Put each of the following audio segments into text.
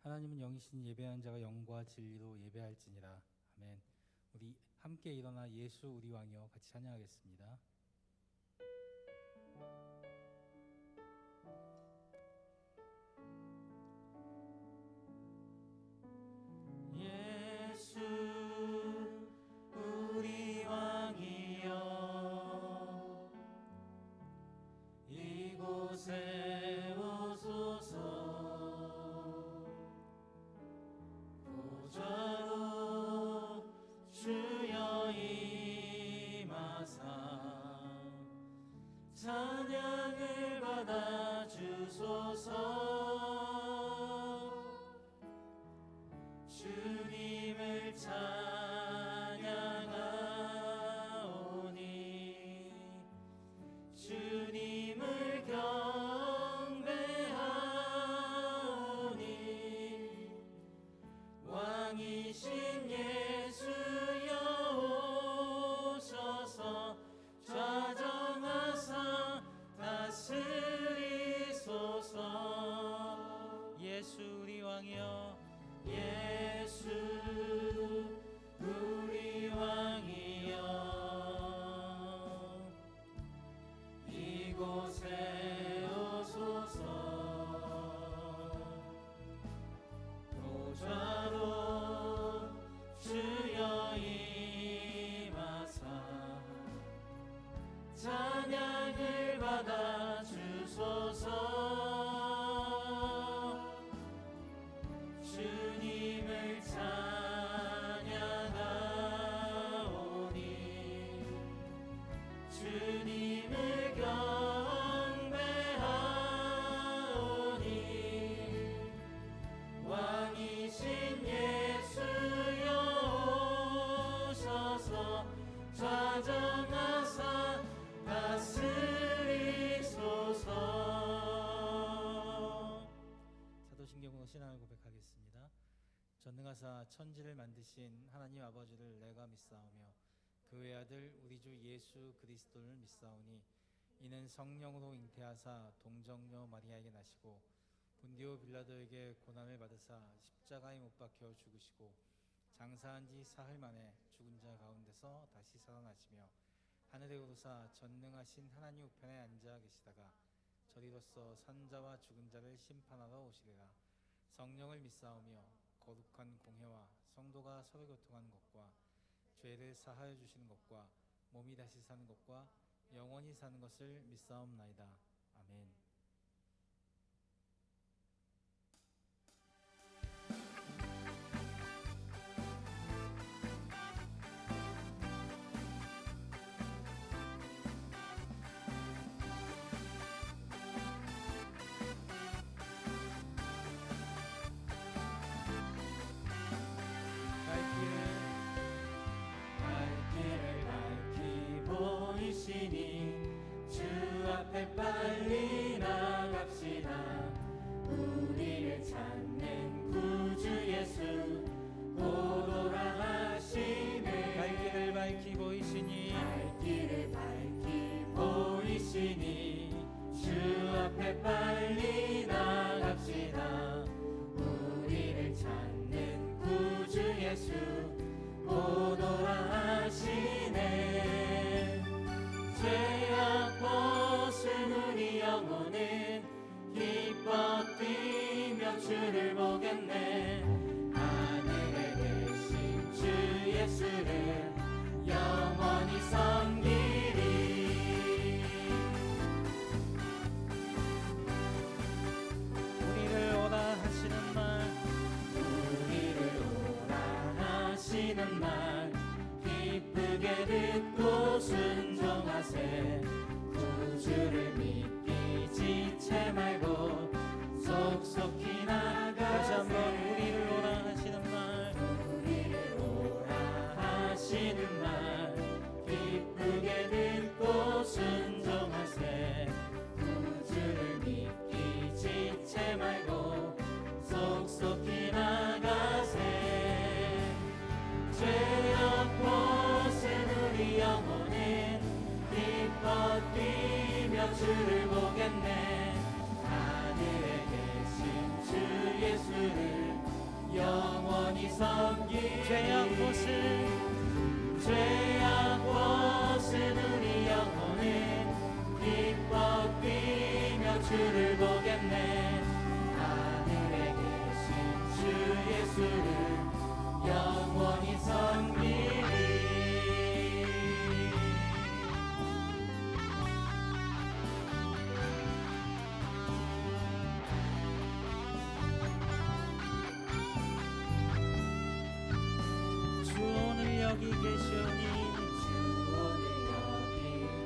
하나님은 영이신 예배하는 자가 영과 진리로 예배할지니라. 아멘. 우리 함께 일어나 예수 우리 왕이여 같이 찬양하겠습니다. 예수 우리 왕이여 이곳에 오소서. 보좌로 주여 임하사 찬양을 받아 주소서. 주님을 찬양하오니 주님을 경배하오니 왕이신 예수여 오셔서 좌정하사 다스리소서. 예수 우리 왕이여 예수 우리 왕이여 이곳에 오소서. 보좌로 주여 임하사 찬양을 받아 주소서. 주님을 찬양하오니 주님을 경배하오니 왕이신 예수여 오셔서 좌정하사 다스리소서. 사도신경으로 신앙을 고백하겠습니다. 전능하사 천지를 만드신 하나님 아버지를 내가 믿사오며 그 외아들 우리 주 예수 그리스도를 믿사오니 이는 성령으로 잉태하사 동정녀 마리아에게 나시고 본디오 빌라도에게 고난을 받으사 십자가에 못 박혀 죽으시고 장사한 지 사흘 만에 죽은 자 가운데서 다시 살아나시며 하늘에 오르사 전능하신 하나님 우편에 앉아 계시다가 저리로서 산자와 죽은 자를 심판하러 오시리라. 성령을 믿사오며 거룩한 공회와 성도가 서로 교통하는 것과 죄를 사하여 주시는 것과 몸이 다시 사는 것과 영원히 사는 것을 믿사옵나이다. 아멘. 주 앞에 빨리 나갑시다. 우리를 찾는 구주 예수 오노라 하시네. 갈 길을 밝히 보이시니 갈 길을 밝히 보이시니 주 앞에 빨리 나갑시다. 우리를 찾는 구주 예수 오노라 하시네. 죄악 벗은 우리 영혼은 기뻐 뛰며 주를 보겠네. 하늘에 계신 주 예수를 영원히 섬기리. 우리를 오라 하시는 말 우리를 오라 하시는 말 기쁘게 듣고 순종하세. 구주를 믿기 지체 말고 속속히 나가세. 다시 한번 우리를 오라 하시는 말 우리를 오라 하시는 말 기쁘게 듣고 순종하세. 구주를 믿기 지체 말고 속속히 나가세. 죄악 벗은 우리 영혼은 기뻐 뛰며 주를 보겠네. 하늘에 계신 주 예수를 영원히 섬기 죄악 벗은 우리 영혼은 기뻐 뛰며 주를 보겠네. 하늘에 계신 주 예수를 영원히 섬기리. 주 오늘 여기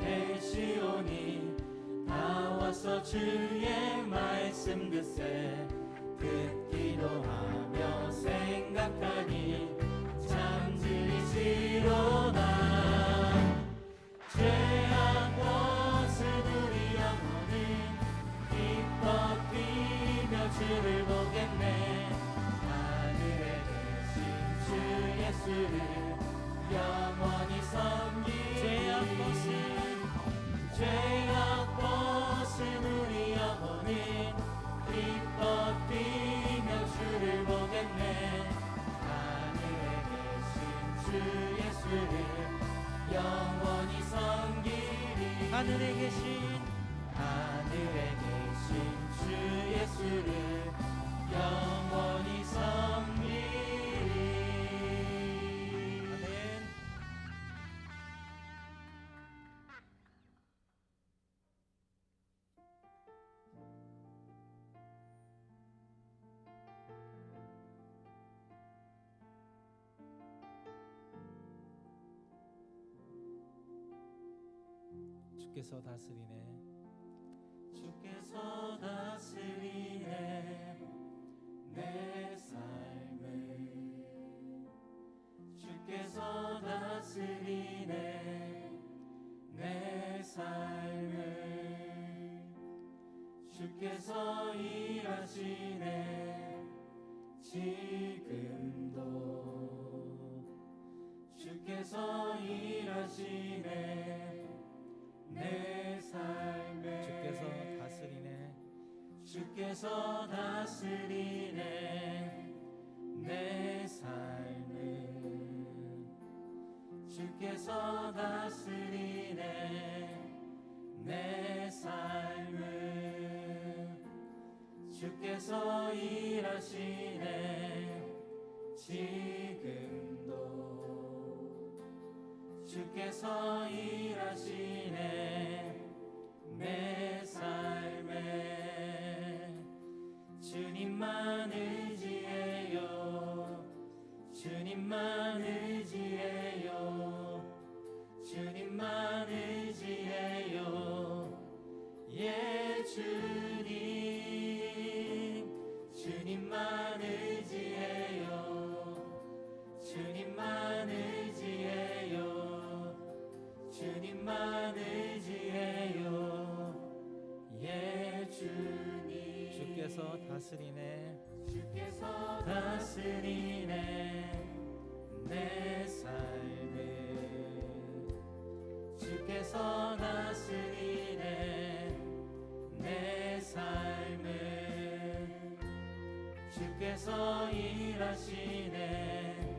계시오니 다 와서 주의 말씀 듣세. 듣기도 하며 생각하니 잠들이시로다. 죄악 벗은 우리 영혼은 기뻐 뛰며 주를 보겠네. 하늘에 계신 주 예수를 영원히 섬기. 죄악 벗은 우리 영혼은 기뻐 뛰며 주를 보겠네. 하늘에 계신 주 예수를 영원히 섬기리. 하늘에 계신 주 예수를 영원히 섬기리. 아멘. 주께서 다스리네. 주께서 다스리네 내 삶을. 주께서 다스리네 내 삶을. 주께서 일하시네 지금도. 주께서 일하시네 내 삶에. 주께서 다스리네 내 삶을. 주께서 다스리네 내 삶을. 주께서 일하시네 지금도. 주께서 일하시네 내 삶에. 주님만 의지해요. 주님만 의지해요. 주님만 의지해요. 예 주님. 주님만 의지해요. 주님만 의지해요. 주님만 의지해요. 예 주님. 주께서 다스리네. 주께서 다스리네 내 삶을. 주께서 다스리네 내 삶을. 주께서 일하시네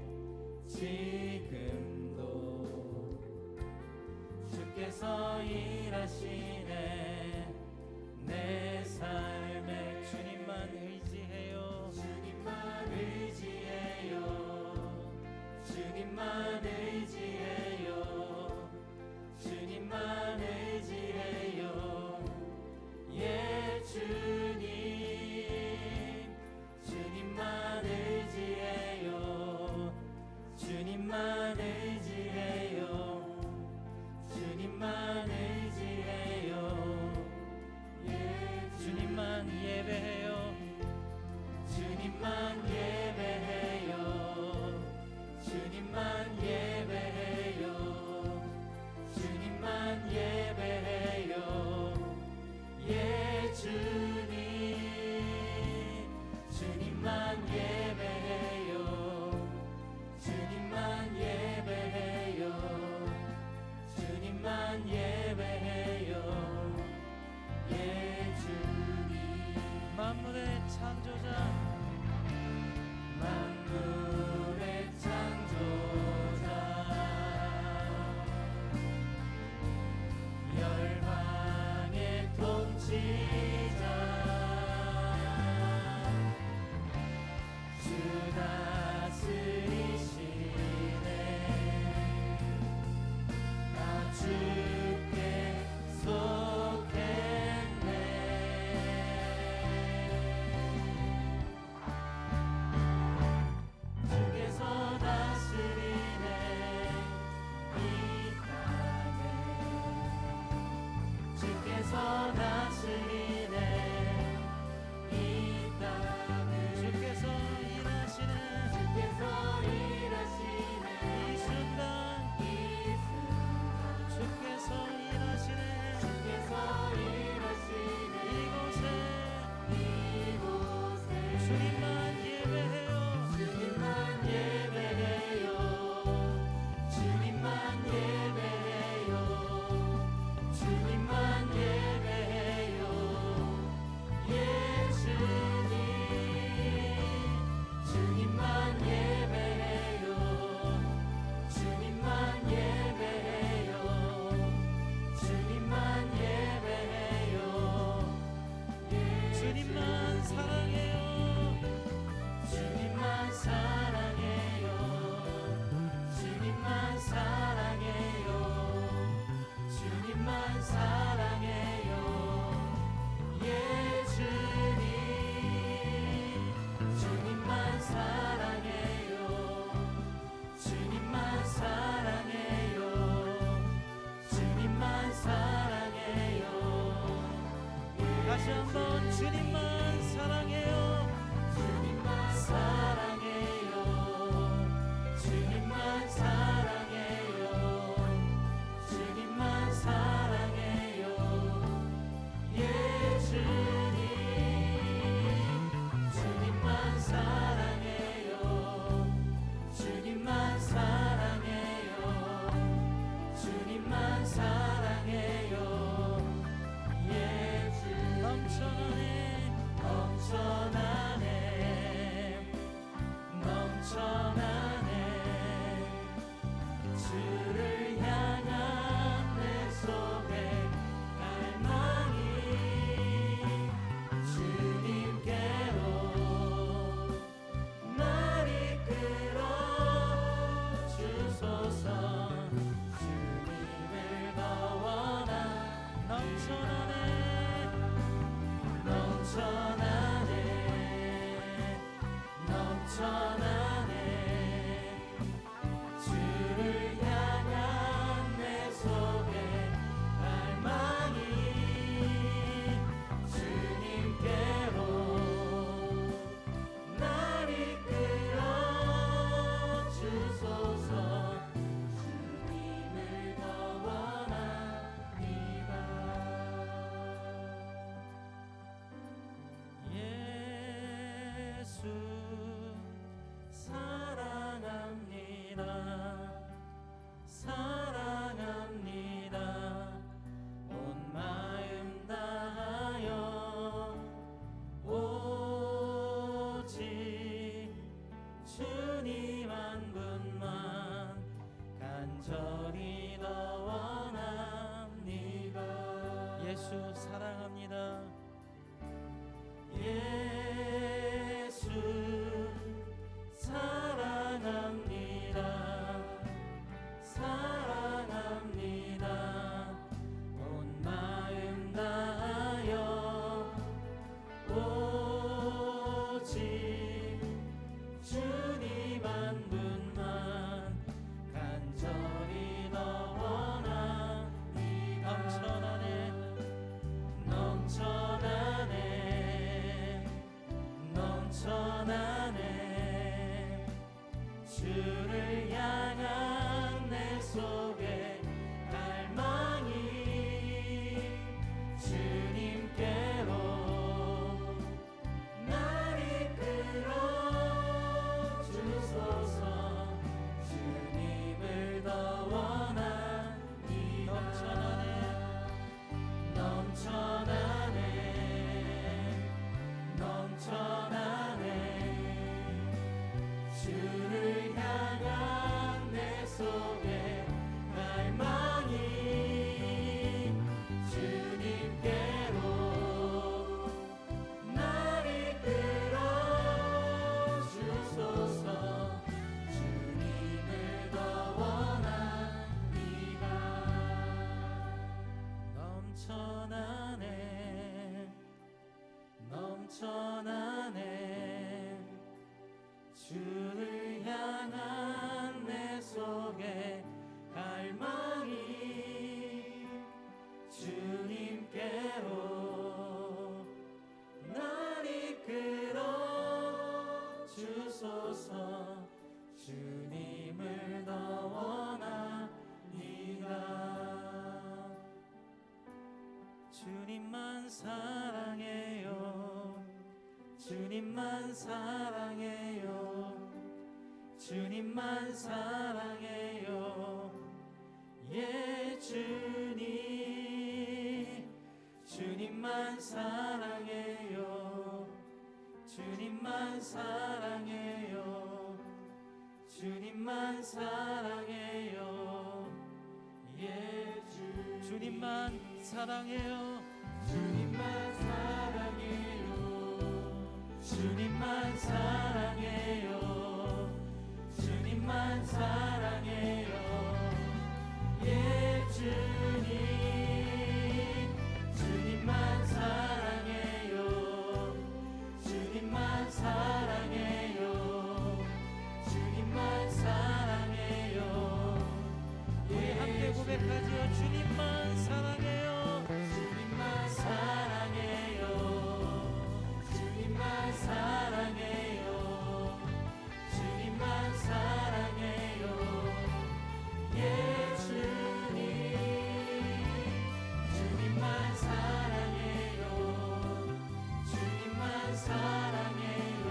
지금도. 주께서 일하시네 내 삶에. 주님만 의지해요. 주님만 의지해요. 주님만 의지해요. 주님만 의지해요. 예 주님. 주님만 의지해요. 주님만 의지해요. 주님만 의지해요. 주님만 예배해요. 주님만 예배해요. 주님만 예배해요. 주님만 예배해요. 예 주님. 주님만 예배해요. 주님만 예배해요. 주님만 예배해요. 예 주님. 만물의 창조자 만물의 창조자 열방의 통치자 주 다스리시네 나 주께 속했네 주께서 다스리네 이 땅에 주께서 다스리네 이 땅을 주께서 일하시네 주께서 일하시네 이 순간 주께서 일하시네 주께서 일하시네 이곳에 주님만 예배해요 주님만 예배해요 주님만 예배해요 주님만 예배해요 예 주님 주님만 예배해요 주님만 예배해요 주님만 예배해요 주님만 사랑해요 주님만 사랑해요 주님만 사랑해요 주님만 사랑해요 예 주님 주님만 사랑해요 주님만 사랑해요 주님만 사랑해요 다시 한번 주님만 사랑해요 주님만 사랑해요 주님만 사랑해요 주님만 사랑해요 예 주님 주님만 사랑해요 주님만 사랑해요 주님만 사랑해요 예 주님 넘쳐나네 넘쳐나네 넘쳐나네 주를 향한 내 속에 갈망이 주님께로 날 이끌어 주소서 주님을 더 원한 넘쳐나네 넘쳐나네 넘쳐나네 주를 향한 내 속에 갈망이 주님께로 날 이끌어 주소서 주님을 더 원합니다 예수 사랑합니다 사랑합니다 온 마음 다하여 오직 주님 한 분만 간절히 더 원합니다 예수 사랑합니다 예수 사랑합니다 사랑합니다 온 마음 다하여 오직 주님 한 분만 간절히 더 원합니다 넘쳐나네 넘쳐나네 넘쳐나네 주를 향한 내 속에 갈망이 주님께로 날 이끌어 주소서 주님을 더 원하니 넘쳐나네 넘쳐나네 넘쳐나네 주님만 사랑해요. 주님만 사랑해요. 예 주님만 사랑해요. 주님만 사랑해요. 주님만 사랑해요. 예 주님만 사랑해요. 주님만 사랑해요. 주님만 사랑해요. 주님만 사랑해요. 예 주님만 사랑해요. 주님만 사랑해요. 주님만 사랑해요. 예 함께 고백하지요. 주님만 사랑해요. 주님만 사랑해요. 주님만 사랑해요. 주님만 사랑해요. 예 주님만 사랑해요. 주님만 사랑해요.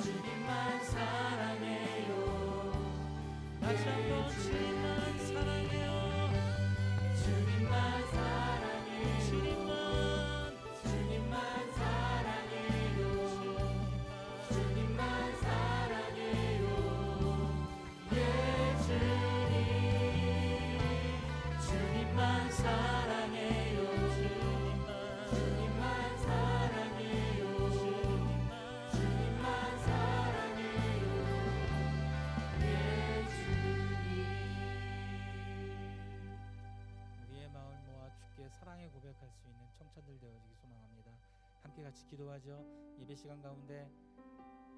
주님만 사랑해요. 다시 한번 주님만 사랑해요. 주님만 사랑해요. 주님만 사랑해요. 주님만 사랑해요. 예 주님만 사랑해요. 주님만 사랑해요. 주님만 사랑해요. 예 주님. 우리의 마음을 모아 주께 사랑의 고백할 수 있는 청천들 되어지기 소망합니다. 함께 같이 기도하죠. 예배 시간 가운데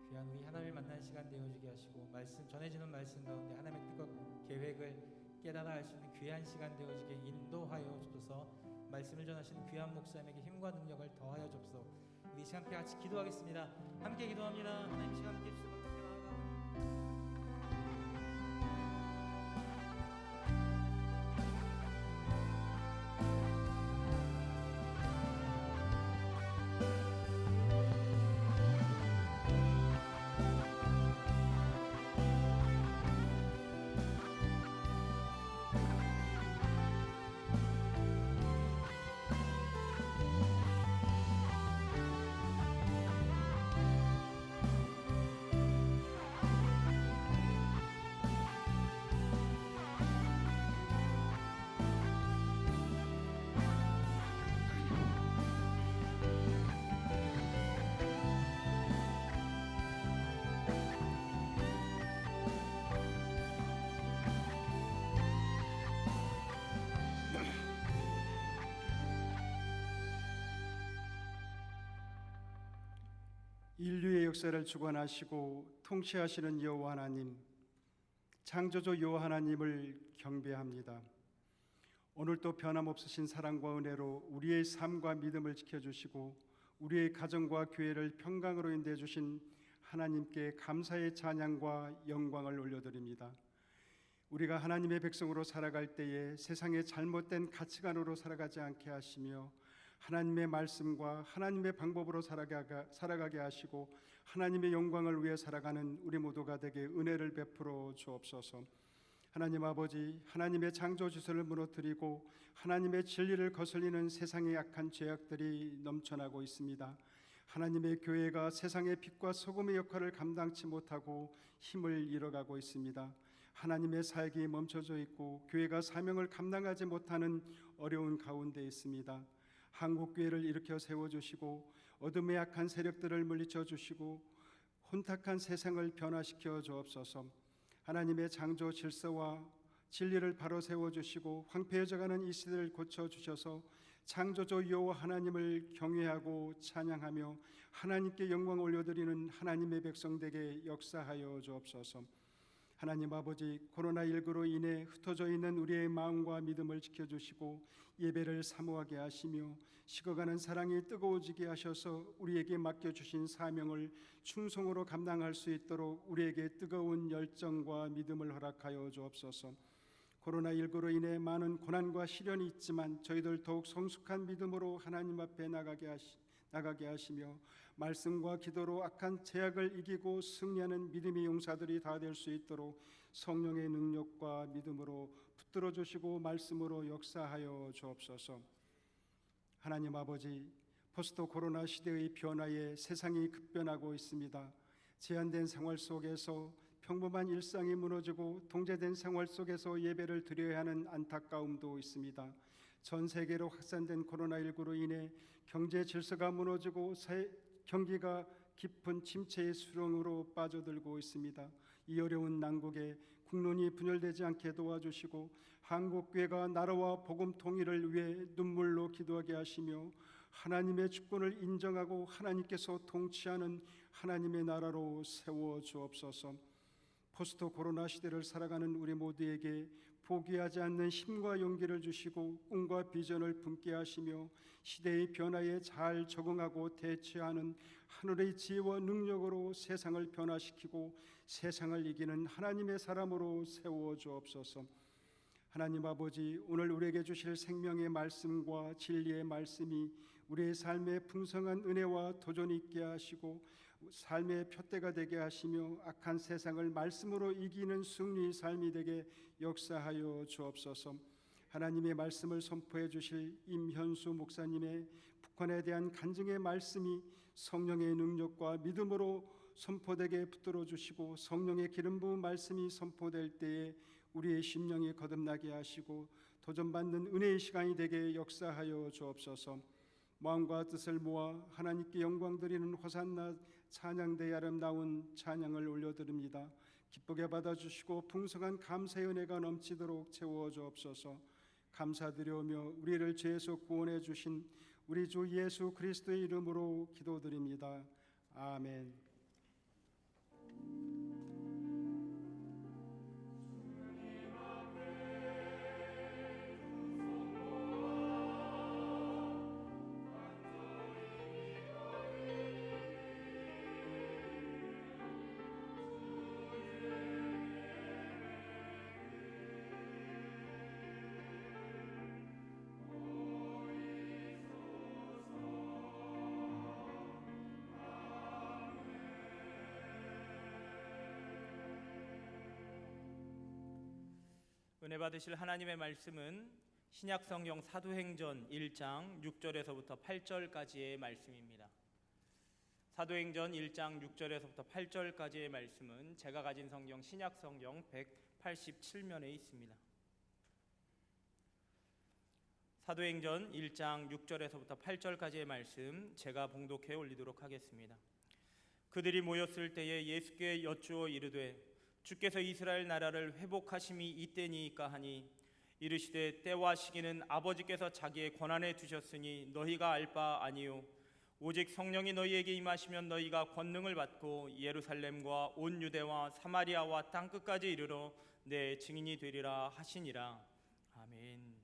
귀한 우리 하나님을 만난 시간 되어지게 하시고 말씀 전해지는 말씀 가운데 하나님의 뜻과 계획을 깨달아 알 수 있는 귀한 시간 되어지게 인도하여 주소서. 말씀을 전하시는 귀한 목사님에게 힘과 능력을 더하여 주옵소서. 우리 시간 함께 같이 기도하겠습니다. 함께 기도합니다. 하나님 시간 함께 해주시고 함께 인류의 역사를 주관하시고 통치하시는 여호와 하나님, 창조주 여호와 하나님을 경배합니다. 오늘도 변함없으신 사랑과 은혜로 우리의 삶과 믿음을 지켜주시고 우리의 가정과 교회를 평강으로 인도해 주신 하나님께 감사의 찬양과 영광을 올려드립니다. 우리가 하나님의 백성으로 살아갈 때에 세상의 잘못된 가치관으로 살아가지 않게 하시며 하나님의 말씀과 하나님의 방법으로 살아가게 하시고 하나님의 영광을 위해 살아가는 우리 모두가 되게 은혜를 베풀어 주옵소서. 하나님 아버지, 하나님의 창조 질서를 무너뜨리고 하나님의 진리를 거슬리는 세상의 약한 죄악들이 넘쳐나고 있습니다. 하나님의 교회가 세상의 빛과 소금의 역할을 감당치 못하고 힘을 잃어가고 있습니다. 하나님의 사역이 멈춰져 있고 교회가 사명을 감당하지 못하는 어려운 가운데 있습니다. 한국교회를 일으켜 세워주시고 어둠의 약한 세력들을 물리쳐 주시고 혼탁한 세상을 변화시켜 주옵소서. 하나님의 창조 질서와 진리를 바로 세워주시고 황폐해져가는 이 시대를 고쳐주셔서 창조주 여호와 하나님을 경외하고 찬양하며 하나님께 영광 올려드리는 하나님의 백성되게 역사하여 주옵소서. 하나님 아버지, 코로나19로 인해 흩어져 있는 우리의 마음과 믿음을 지켜주시고 예배를 사모하게 하시며 식어가는 사랑이 뜨거워지게 하셔서 우리에게 맡겨주신 사명을 충성으로 감당할 수 있도록 우리에게 뜨거운 열정과 믿음을 허락하여 주옵소서. 코로나19로 인해 많은 고난과 시련이 있지만 저희들 더욱 성숙한 믿음으로 하나님 앞에 나가게 하시며 말씀과 기도로 악한 제약을 이기고 승리하는 믿음의 용사들이 다 될 수 있도록 성령의 능력과 믿음으로 붙들어 주시고 말씀으로 역사하여 주옵소서. 하나님 아버지, 포스트 코로나 시대의 변화에 세상이 급변하고 있습니다. 제한된 생활 속에서 평범한 일상이 무너지고 통제된 생활 속에서 예배를 드려야 하는 안타까움도 있습니다. 전 세계로 확산된 코로나19로 인해 경제 질서가 무너지고 경기가 깊은 침체의 수렁으로 빠져들고 있습니다. 이 어려운 난국에 국론이 분열되지 않게 도와주시고 한국교회가 나라와 복음 통일을 위해 눈물로 기도하게 하시며 하나님의 주권을 인정하고 하나님께서 통치하는 하나님의 나라로 세워 주옵소서. 포스트 코로나 시대를 살아가는 우리 모두에게 포기하지 않는 힘과 용기를 주시고 꿈과 비전을 품게 하시며 시대의 변화에 잘 적응하고 대처하는 하늘의 지혜와 능력으로 세상을 변화시키고 세상을 이기는 하나님의 사람으로 세워 주옵소서. 하나님 아버지, 오늘 우리에게 주실 생명의 말씀과 진리의 말씀이 우리의 삶에 풍성한 은혜와 도전이 있게 하시고 삶의 표대가 되게 하시며 악한 세상을 말씀으로 이기는 승리의 삶이 되게 역사하여 주옵소서. 하나님의 말씀을 선포해 주실 임현수 목사님의 북한에 대한 간증의 말씀이 성령의 능력과 믿음으로 선포되게 붙들어 주시고 성령의 기름 부은 말씀이 선포될 때에 우리의 심령이 거듭나게 하시고 도전받는 은혜의 시간이 되게 역사하여 주옵소서. 마음과 뜻을 모아 하나님께 영광 드리는 호산나 찬양대의 아름다운 찬양을 올려드립니다. 기쁘게 받아주시고 풍성한 감사의 은혜가 넘치도록 채워 주옵소서. 감사드리오며 우리를 죄에서 구원해 주신 우리 주 예수 그리스도의 이름으로 기도드립니다. 아멘. 은혜 받으실 하나님의 말씀은 신약성경 사도행전 1장 6절에서부터 8절까지의 말씀입니다. 사도행전 1장 6절에서부터 8절까지의 말씀은 제가 가진 성경 신약성경 187면에 있습니다. 사도행전 1장 6절에서부터 8절까지의 말씀 제가 봉독해 올리도록 하겠습니다. 그들이 모였을 때에 예수께 여쭈어 이르되 주께서 이스라엘 나라를 회복하심이 이때니이까 하니 이르시되 때와 시기는 아버지께서 자기의 권한에 두셨으니 너희가 알 바 아니요 오직 성령이 너희에게 임하시면 너희가 권능을 받고 예루살렘과 온 유대와 사마리아와 땅끝까지 이르러 내 증인이 되리라 하시니라. 아멘.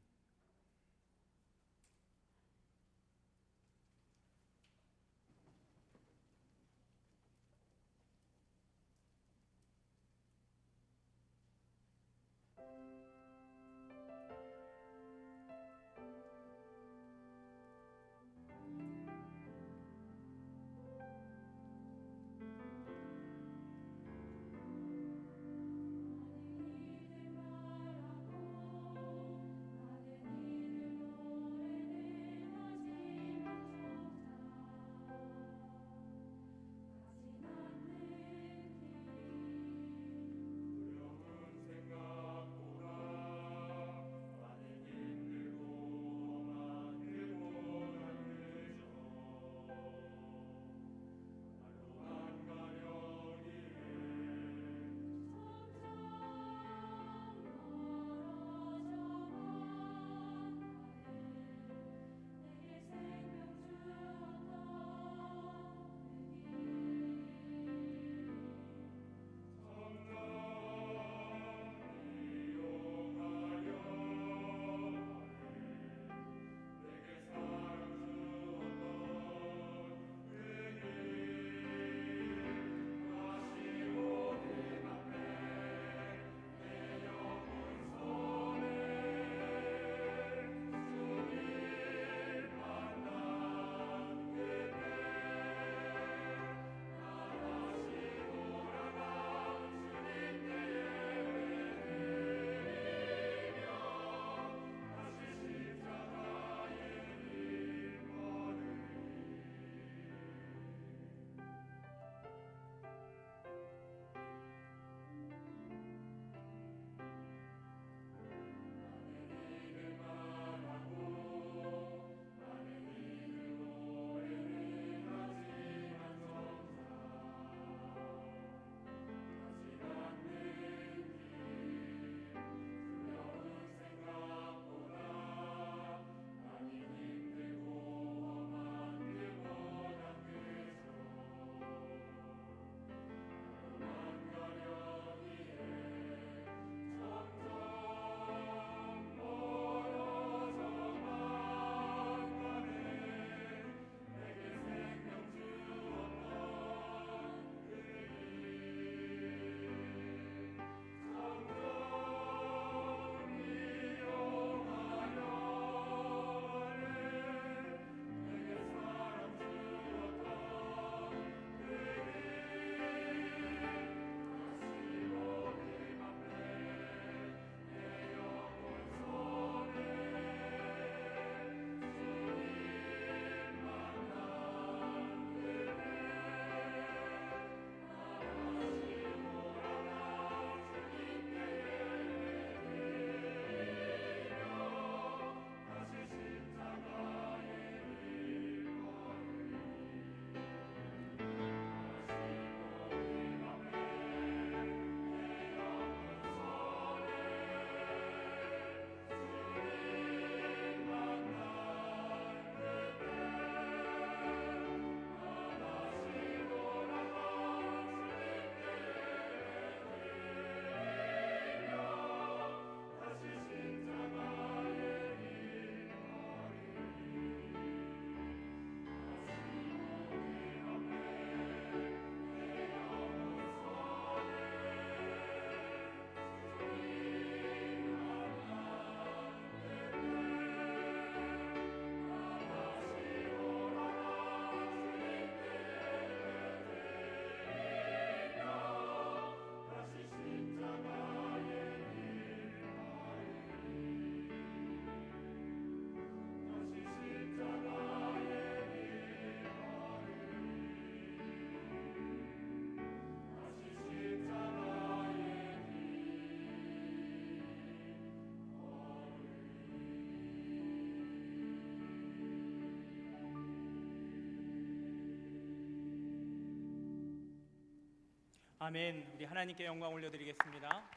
아멘. 우리 하나님께 영광 올려드리겠습니다.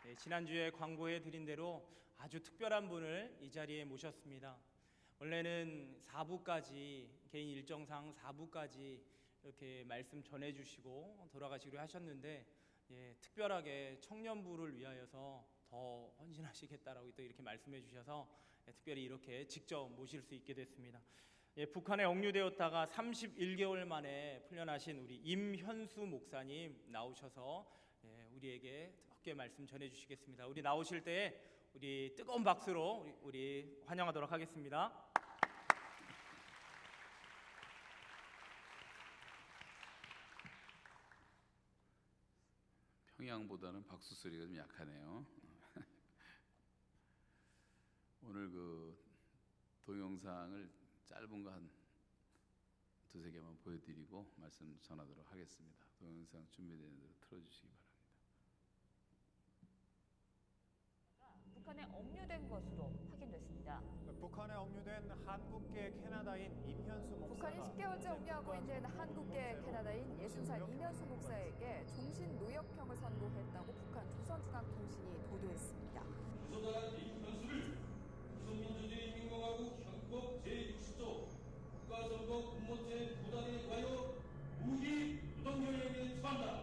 네, 지난주에 광고해 드린 대로 아주 특별한 분을 이 자리에 모셨습니다. 원래는 4부까지 개인 일정상 4부까지 이렇게 말씀 전해주시고 돌아가시기로 하셨는데 특별하게 청년부를 위하여서 더 헌신하시겠다라고 또 이렇게 말씀해 주셔서 특별히 이렇게 직접 모실 수 있게 됐습니다. 북한에 억류되었다가 31개월 만에 풀려나신 우리 임현수 목사님 나오셔서 우리에게 함께 말씀 전해주시겠습니다. 우리 나오실 때에 우리 뜨거운 박수로 우리 환영하도록 하겠습니다. 평양보다는 박수 소리가 좀 약하네요. 오늘 그 동영상을 짧은 거 한 두세 개만 보여드리고 말씀 전하도록 하겠습니다. 동영상 준비되는 대로 틀어주시기 바랍니다. 북한에 억류된 것으로 확인됐습니다. 북한에 억류된 한국계 캐나다인 임현수 목사가 북한이 10개월째 억류하고 있는 한국계 캐나다인 60살 임현수 목사에게 종신 노역형을 선고했다고 북한 조선중앙통신이 보도했습니다. 조선나라 임현수를 조선민주주의 인민공화국 헌법 제60조 국가선거 군모죄 부단에 관하여 무기 노동경영에 처한다.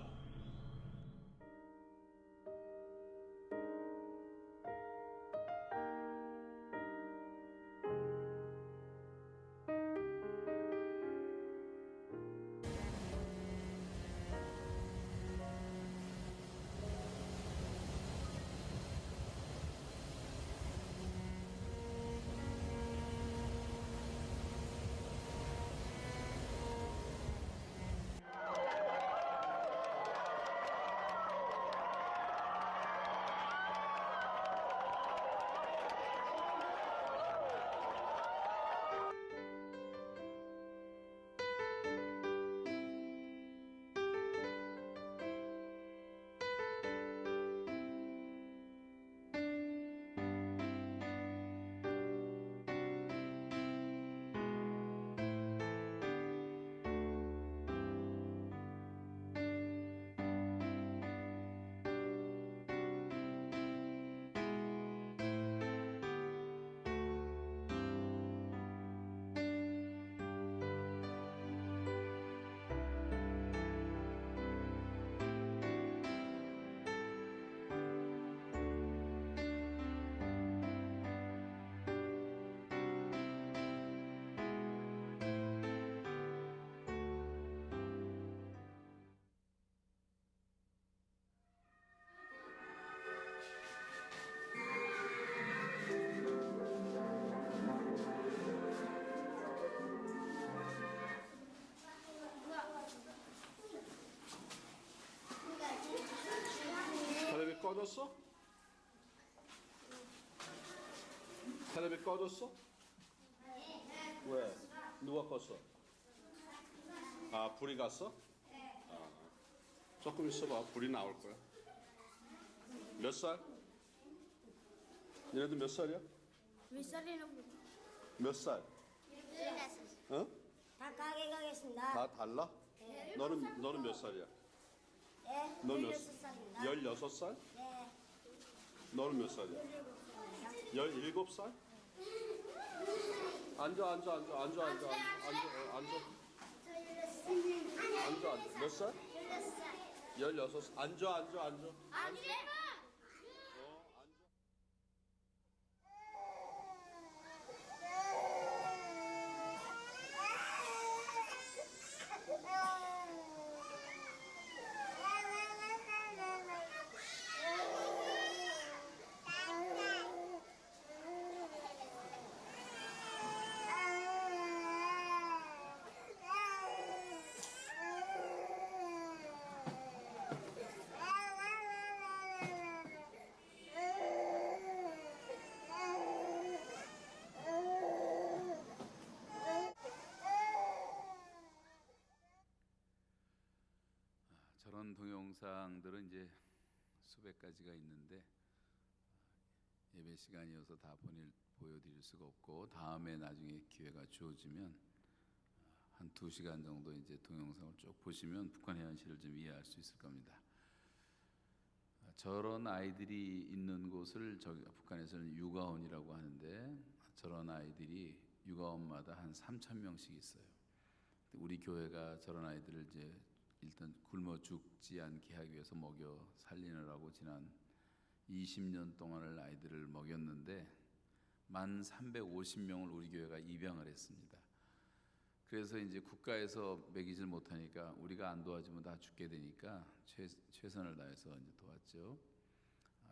텔레비 꺼졌어? 텔레비 꺼졌어? 왜? 누가 껐어? 아, 불이 갔어? 아, 조금 있어봐. 불이 나올 거야. 몇 살? 얘네들 몇 살이야? 몇 살이라고? 몇 살? 16살. 어? 다 가게 가겠습니다. 다 달라? 너는 몇 살이야? 네, 너 몇 16살입니다. 16살? 네, 너는 몇 살이야? 17살? 앉아. 앉아. 몇 살? 16살. 앉아. 저런 동영상들은 이제 수백 가지가 있는데 예배 시간이어서 다 보여드릴 수가 없고 다음에 나중에 기회가 주어지면 한 2시간 정도 이제 동영상을 쭉 보시면 북한의 현실을 좀 이해할 수 있을 겁니다. 저런 아이들이 있는 곳을 북한에서는 육아원이라고 하는데, 저런 아이들이 육아원마다 한 3,000명씩 있어요. 우리 교회가 저런 아이들을 이제 일단 굶어 죽지 않게 하기 위해서 먹여 살리느라고 지난 20년 동안을 아이들을 먹였는데 1,350명을 우리 교회가 입양을 했습니다. 그래서 이제 국가에서 먹이질 못하니까 우리가 안 도와주면 다 죽게 되니까 최선을 다해서 이제 도왔죠.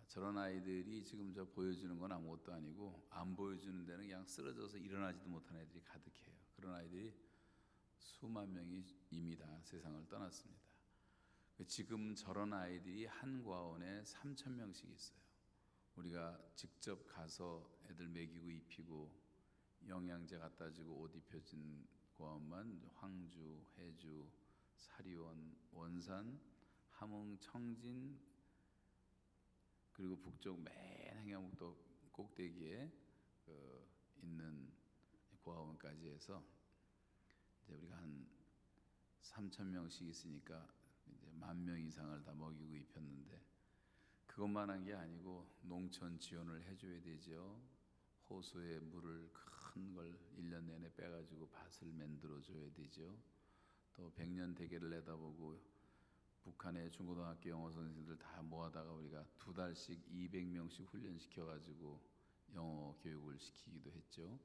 저런 아이들이 지금 저 보여주는 건 아무것도 아니고, 안 보여주는 데는 그냥 쓰러져서 일어나지도 못하는 애들이 가득해요. 그런 아이들이 수만 명이 이미 다 세상을 떠났습니다. 지금 저런 아이들이 한 과원에 3,000명씩 있어요. 우리가 직접 가서 애들 먹이고 입히고 영양제 갖다 주고 옷 입혀준 과원만 황주, 해주, 사리원, 원산, 함흥, 청진, 그리고 북쪽 맨 행양북도 꼭대기에 있는 고아원까지 해서 이제 우리가 한 3,000명씩 있으니까 이제 10,000명 이상을 다 먹이고 입혔는데, 그것만 한 게 아니고 농촌 지원을 해줘야 되죠. 호수에 물을 큰 걸 1년 내내 빼가지고 밭을 만들어 줘야 되죠. 또 100년 대계를 내다보고 북한의 중고등학교 영어 선생님들 다 모아다가 우리가 2달씩 200명씩 훈련시켜가지고 영어 교육을 시키기도 했죠.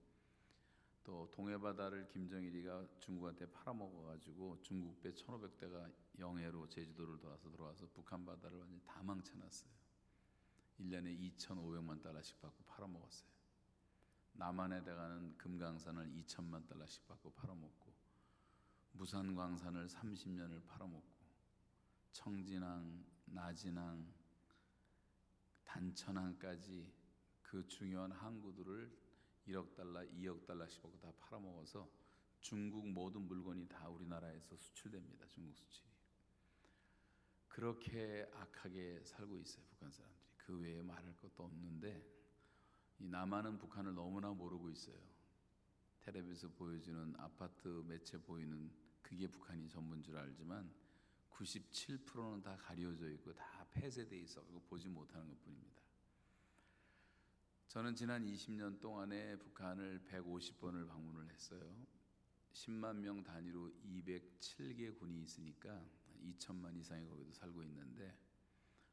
또 동해바다를 김정일이가 중국한테 팔아먹어가지고 중국 배 1,500대가 영해로 제주도를 들어와서 북한 바다를 완전히 다 망쳐놨어요. 1년에 2,500만 달러씩 받고 팔아먹었어요. 남한에 가는 금강산을 2,000만 달러씩 받고 팔아먹고, 무산광산을 30년을 팔아먹고, 청진항, 나진항, 단천항까지 그 중요한 항구들을 1억 달러, 2억 달러씩 받고 다 팔아먹어서 중국 모든 물건이 다 우리나라에서 수출됩니다. 중국 수출이. 그렇게 악하게 살고 있어요, 북한 사람들이. 그 외에 말할 것도 없는데, 이 남한은 북한을 너무나 모르고 있어요. 텔레비에서 보여주는 아파트 매체 보이는 그게 북한이 전부인 줄 알지만 97%는 다 가려져 있고 다 폐쇄돼 있어 보지 못하는 것뿐입니다. 저는 지난 20년 동안에 북한을 150번을 방문을 했어요. 10만 명 단위로 207개 군이 있으니까 2천만 이상이 거기도 살고 있는데,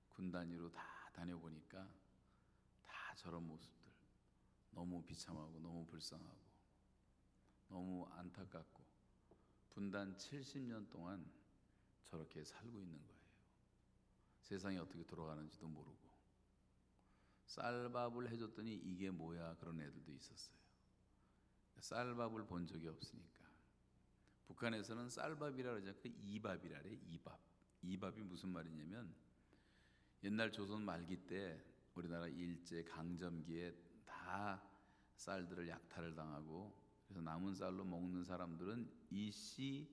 군 단위로 다 다녀보니까 다 저런 모습들, 너무 비참하고 너무 불쌍하고 너무 안타깝고, 분단 70년 동안 저렇게 살고 있는 거예요. 세상이 어떻게 돌아가는지도 모르고, 쌀밥을 해줬더니 이게 뭐야 그런 애들도 있었어요. 쌀밥을 본 적이 없으니까. 북한에서는 쌀밥이라 그러지 않고 이밥이라래. 이밥이 무슨 말이냐면, 옛날 조선 말기 때 우리나라 일제 강점기에 다 쌀들을 약탈을 당하고, 그래서 남은 쌀로 먹는 사람들은 이씨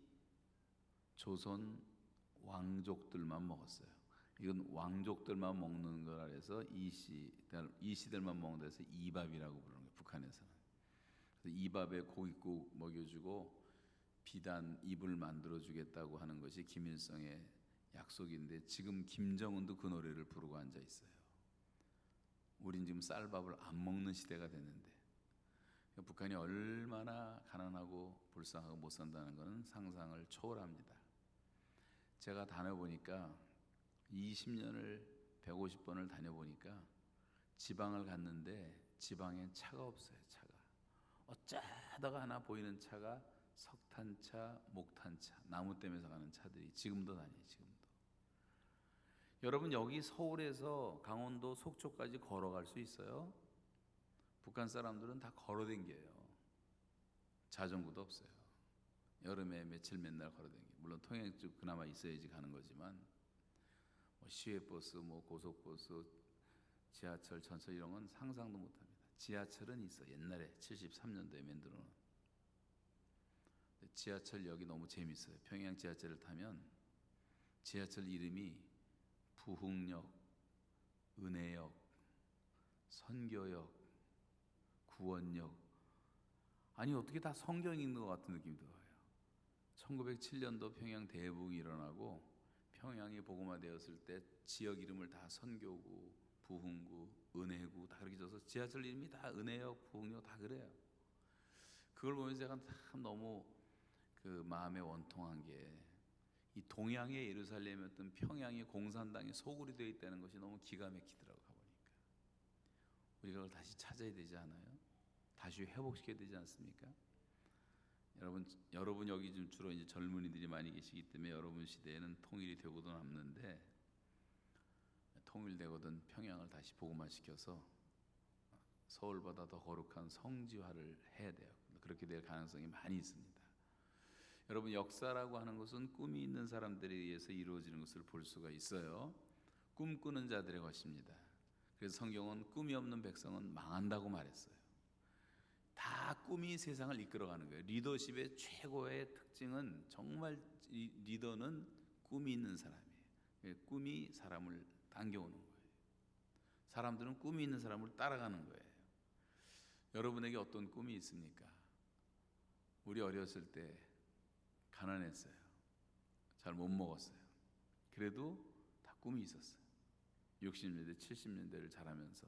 조선 왕족들만 먹었어요. 이건 왕족들만 먹는 거라 해서 이씨들만 먹는 데서 이밥이라고 부르는 거예요, 북한에서는. 그래서 이밥에 고깃국 먹여주고 비단 이불 만들어주겠다고 하는 것이 김일성의 약속인데, 지금 김정은도 그 노래를 부르고 앉아 있어요. 우린 지금 쌀밥을 안 먹는 시대가 됐는데, 북한이 얼마나 가난하고 불쌍하고 못 산다는 것은 상상을 초월합니다. 제가 다녀보니까 20년을 150번을 다녀보니까 지방을 갔는데 지방엔 차가 없어요. 차가 어쩌다가 하나 보이는 차가 석탄차, 목탄차, 나무댐에서 가는 차들이 지금도 다녀요. 지금도. 여러분, 여기 서울에서 강원도 속초까지 걸어갈 수 있어요? 북한 사람들은 다 걸어댕겨요. 자전거도 없어요. 여름에 며칠 맨날 걸어댕겨요. 물론 통행증 그나마 있어야지 가는 거지만, 뭐 시외버스, 뭐 고속버스, 지하철, 전철 이런 건 상상도 못합니다. 지하철은 있어. 옛날에 73년도에 만들어놓은. 지하철역이 너무 재밌어요. 평양 지하철을 타면 지하철 이름이 부흥역, 은혜역, 선교역, 구원역, 아니 어떻게 다 성경 읽는 것 같은 느낌이 들어요. 1907년도 평양 대북이 일어나고 평양이 복음화되었을 때 지역 이름을 다 선교구, 부흥구, 은혜구 다 그렇게 줘서 지하철 이름이 다 은혜역, 부흥역 다 그래요. 그걸 보면서 제가 참 너무 그 마음에 원통한 게 이 동양의 예루살렘이었던 평양이 공산당의 소굴이 되어 있다는 것이 너무 기가 막히더라고요. 가보니까 우리가 그걸 다시 찾아야 되지 않아요? 다시 회복시켜야 되지 않습니까? 여러분 여기 좀 주로 이제 젊은이들이 많이 계시기 때문에 여러분 시대에는 통일이 되고도 남는데 통일되거든 평양을 다시 복음화시켜서 서울보다 더 거룩한 성지화를 해야 돼요. 그렇게 될 가능성이 많이 있습니다. 여러분 역사라고 하는 것은 꿈이 있는 사람들에 의해서 이루어지는 것을 볼 수가 있어요. 꿈꾸는 자들의 것입니다. 그래서 성경은 꿈이 없는 백성은 망한다고 말했어요. 다 꿈이 세상을 이끌어가는 거예요. 리더십의 최고의 특징은 정말 리더는 꿈이 있는 사람이에요. 꿈이 사람을 당겨오는 거예요. 사람들은 꿈이 있는 사람을 따라가는 거예요. 여러분에게 어떤 꿈이 있습니까? 우리 어렸을 때 가난했어요. 잘 못 먹었어요. 그래도 다 꿈이 있었어요. 60년대, 70년대를 자라면서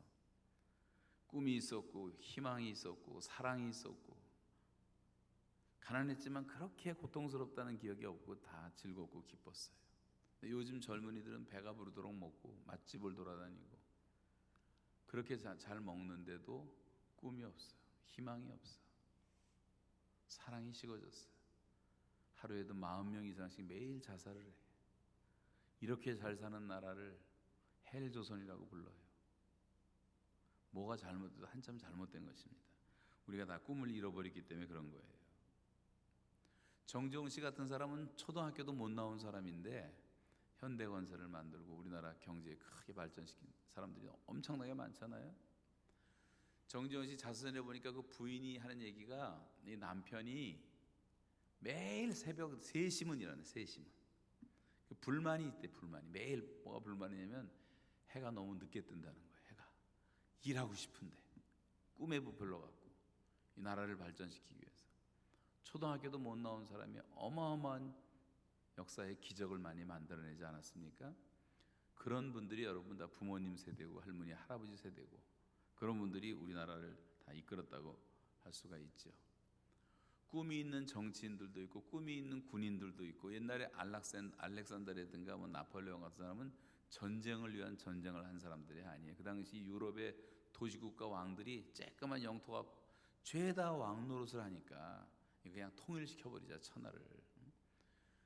꿈이 있었고 희망이 있었고 사랑이 있었고 가난했지만 그렇게 고통스럽다는 기억이 없고 다 즐겁고 기뻤어요. 근데 요즘 젊은이들은 배가 부르도록 먹고 맛집을 돌아다니고 그렇게 잘 먹는데도 꿈이 없어요. 희망이 없어요. 사랑이 식어졌어요. 하루에도 40명 이상씩 매일 자살을 해요. 이렇게 잘 사는 나라를 헬조선이라고 불러요. 뭐가 잘못돼도 한참 잘못된 것입니다. 우리가 다 꿈을 잃어버렸기 때문에 그런 거예요. 정재홍 씨 같은 사람은 초등학교도 못 나온 사람인데 현대건설을 만들고 우리나라 경제에 크게 발전시킨 사람들이 엄청나게 많잖아요. 정재홍 씨 자서전에 보니까 그 부인이 하는 얘기가 이 남편이 매일 새벽 3시면 일어나요. 3시면. 그 불만이 있대. 불만이. 매일 뭐가 불만이냐면 해가 너무 늦게 뜬다는 거예요. 해가. 일하고 싶은데 꿈에 부풀러갖고 이 나라를 발전시키기 위해서 초등학교도 못 나온 사람이 어마어마한 역사의 기적을 많이 만들어내지 않았습니까? 그런 분들이 여러분 다 부모님 세대고 할머니, 할아버지 세대고 그런 분들이 우리나라를 다 이끌었다고 할 수가 있죠. 꿈이 있는 정치인들도 있고 꿈이 있는 군인들도 있고 옛날에 알렉산더라든가 나폴레옹 같은 사람은 전쟁을 위한 전쟁을 한 사람들이 아니에요. 그 당시 유럽의 도시국가 왕들이 쬐끄만 영토가 죄다 왕노릇을 하니까 그냥 통일시켜버리자 천하를.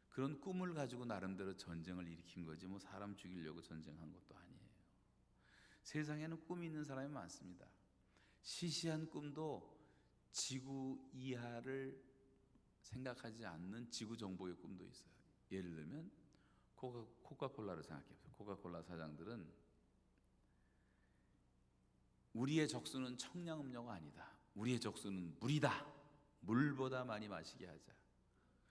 그런 꿈을 가지고 나름대로 전쟁을 일으킨 거지 뭐 사람 죽이려고 전쟁한 것도 아니에요. 세상에는 꿈이 있는 사람이 많습니다. 시시한 꿈도 지구 이하를 생각하지 않는 지구 정복의 꿈도 있어요. 예를 들면 코카콜라를 생각해보세요. 코카콜라 사장들은 우리의 적수는 청량음료가 아니다. 우리의 적수는 물이다. 물보다 많이 마시게 하자.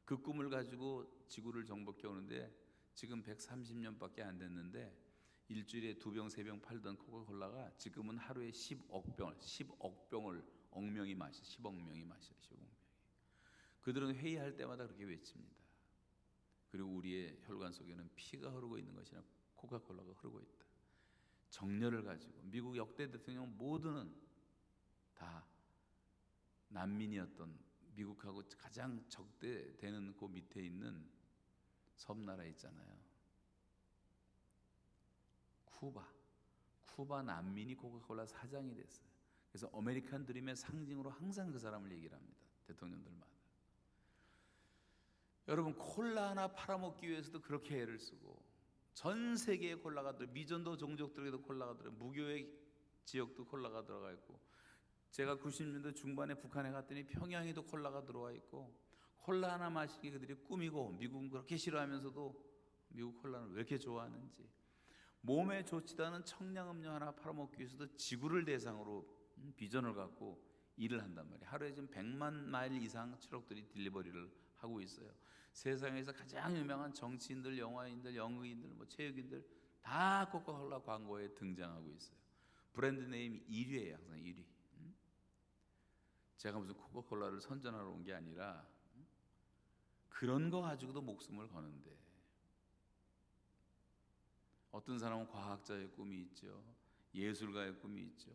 그 꿈을 가지고 지구를 정복해 오는데 지금 130년밖에 안 됐는데 일주일에 2병, 3병 팔던 코카콜라가 지금은 하루에 10억 병을 억명이 마셔. 10억 명이 마셔. 10억 명이. 그들은 회의할 때마다 그렇게 외칩니다. 그리고 우리의 혈관 속에는 피가 흐르고 있는 것이 아니라 코카콜라가 흐르고 있다. 정열을 가지고 미국 역대 대통령 모두는 다 난민이었던 미국하고 가장 적대되는 그 밑에 있는 섬나라 있잖아요. 쿠바 난민이 코카콜라 사장이 됐어요. 그래서 아메리칸 드림의 상징으로 항상 그 사람을 얘기를 합니다. 대통령들마다. 여러분 콜라 하나 팔아먹기 위해서도 그렇게 애를 쓰고 전 세계에 콜라가 들어 미전도 종족들에도 콜라가 들어 무교의 지역도 콜라가 들어가 있고 제가 90년대 중반에 북한에 갔더니 평양에도 콜라가 들어와 있고 콜라 하나 마시기 그들이 꿈이고 미국은 그렇게 싫어하면서도 미국 콜라는 왜 이렇게 좋아하는지 몸에 좋지도 않은 청량음료 하나 팔아먹기 위해서도 지구를 대상으로 비전을 갖고 일을 한단 말이에요. 하루에 지금 100만 마일 이상 트럭들이 딜리버리를 하고 있어요. 세상에서 가장 유명한 정치인들, 영화인들, 연극인들, 뭐 체육인들 다 코카콜라 광고에 등장하고 있어요. 브랜드 네임 1위예요. 항상 1위. 제가 무슨 코카콜라를 선전하러 온 게 아니라 그 그런 거 가지고도 목숨을 거는데, 어떤 사람은 과학자의 꿈이 있죠. 예술가의 꿈이 있죠.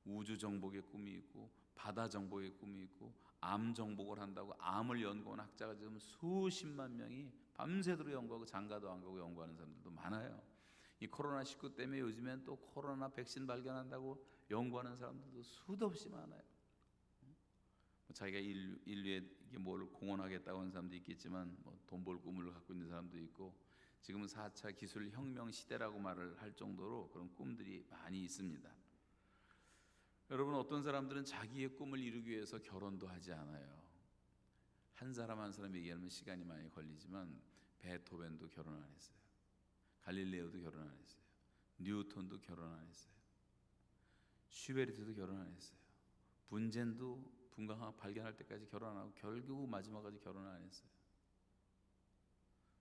우주 정복의 꿈이 있고 바다 정복의 꿈이 있고 암 정복을 한다고 암을 연구한 학자가 지금 수십만 명이 밤새도록 연구하고 장가도 안 가고 연구하는 사람들도 많아요. 이 코로나19 때문에 요즘엔 또 코로나 백신 발견한다고 연구하는 사람들도 수도 없이 많아요. 자기가 인류에게 뭘 공헌하겠다고 하는 사람도 있겠지만 돈 벌 꿈을 갖고 있는 사람도 있고, 지금은 4차 기술 혁명 시대라고 말을 할 정도로 그런 꿈들이 많이 있습니다. 여러분, 어떤 사람들은 자기의 꿈을 이루기 위해서 결혼도 하지 않아요. 한 사람 한 사람 얘기하면 시간이 많이 걸리지만 베토벤도 결혼 안 했어요. 갈릴레오도 결혼 안 했어요. 뉴턴도 결혼 안 했어요. 슈베르트도 결혼 안 했어요. 분젠도 분광학 발견할 때까지 결혼 안 하고 결국 마지막까지 결혼 안 했어요.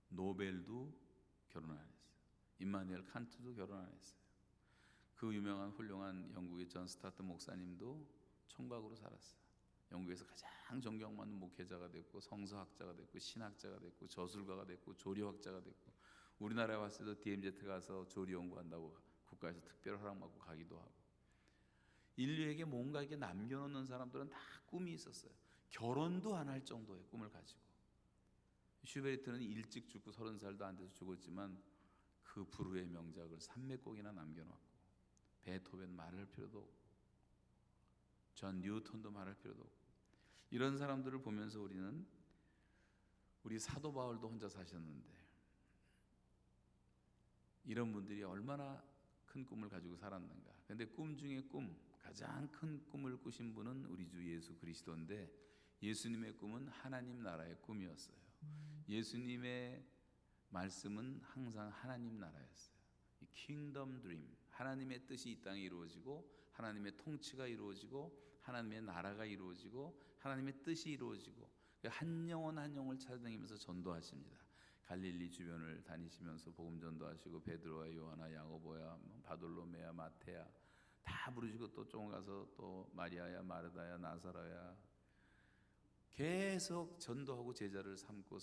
노벨도 결혼 안 했어요. 임마누엘 칸트도 결혼 안 했어요. 그 유명한 훌륭한 영국의 존 스타트 목사님도 총각으로 살았어요. 영국에서 가장 존경받는 목회자가 됐고 성서학자가 됐고 신학자가 됐고 저술가가 됐고 조리학자가 됐고, 우리나라에 왔을 때도 DMZ 가서 조리 연구한다고 국가에서 특별 허락받고 가기도 하고, 인류에게 뭔가 이렇게 남겨놓는 사람들은 다 꿈이 있었어요. 결혼도 안 할 정도의 꿈을 가지고. 슈베르트는 일찍 죽고 30살도 안 돼서 죽었지만 그 불후의 명작을 300곡이나 남겨놓았고, 베토벤 말할 필요도 없고, 존 뉴턴도 말할 필요도 없고, 이런 사람들을 보면서 우리 사도 바울도 혼자 사셨는데 이런 분들이 얼마나 큰 꿈을 가지고 살았는가. 그런데 꿈 중에 가장 큰 꿈을 꾸신 분은 우리 주 예수 그리스도인데, 예수님의 꿈은 하나님 나라의 꿈이었어요. 예수님의 말씀은 항상 하나님 나라였어요. 이 킹덤 드림, 하나님의 뜻이 이 땅에 이루어지고 하나님의 통치가 이루어지고 하나님의 나라가 이루어지고 하나님의 뜻이 이루어지고, 한 영혼 한 영혼을 찾아다니면서 전도하십니다. 갈릴리 주변을 다니시면서 복음 전도하시고 베드로와 요하나 야고보야 바돌로메야 마테야 다 부르시고, 또 조금 가서 또 마리아야 마르다야 나사로야 계속 전도하고 제자를 삼고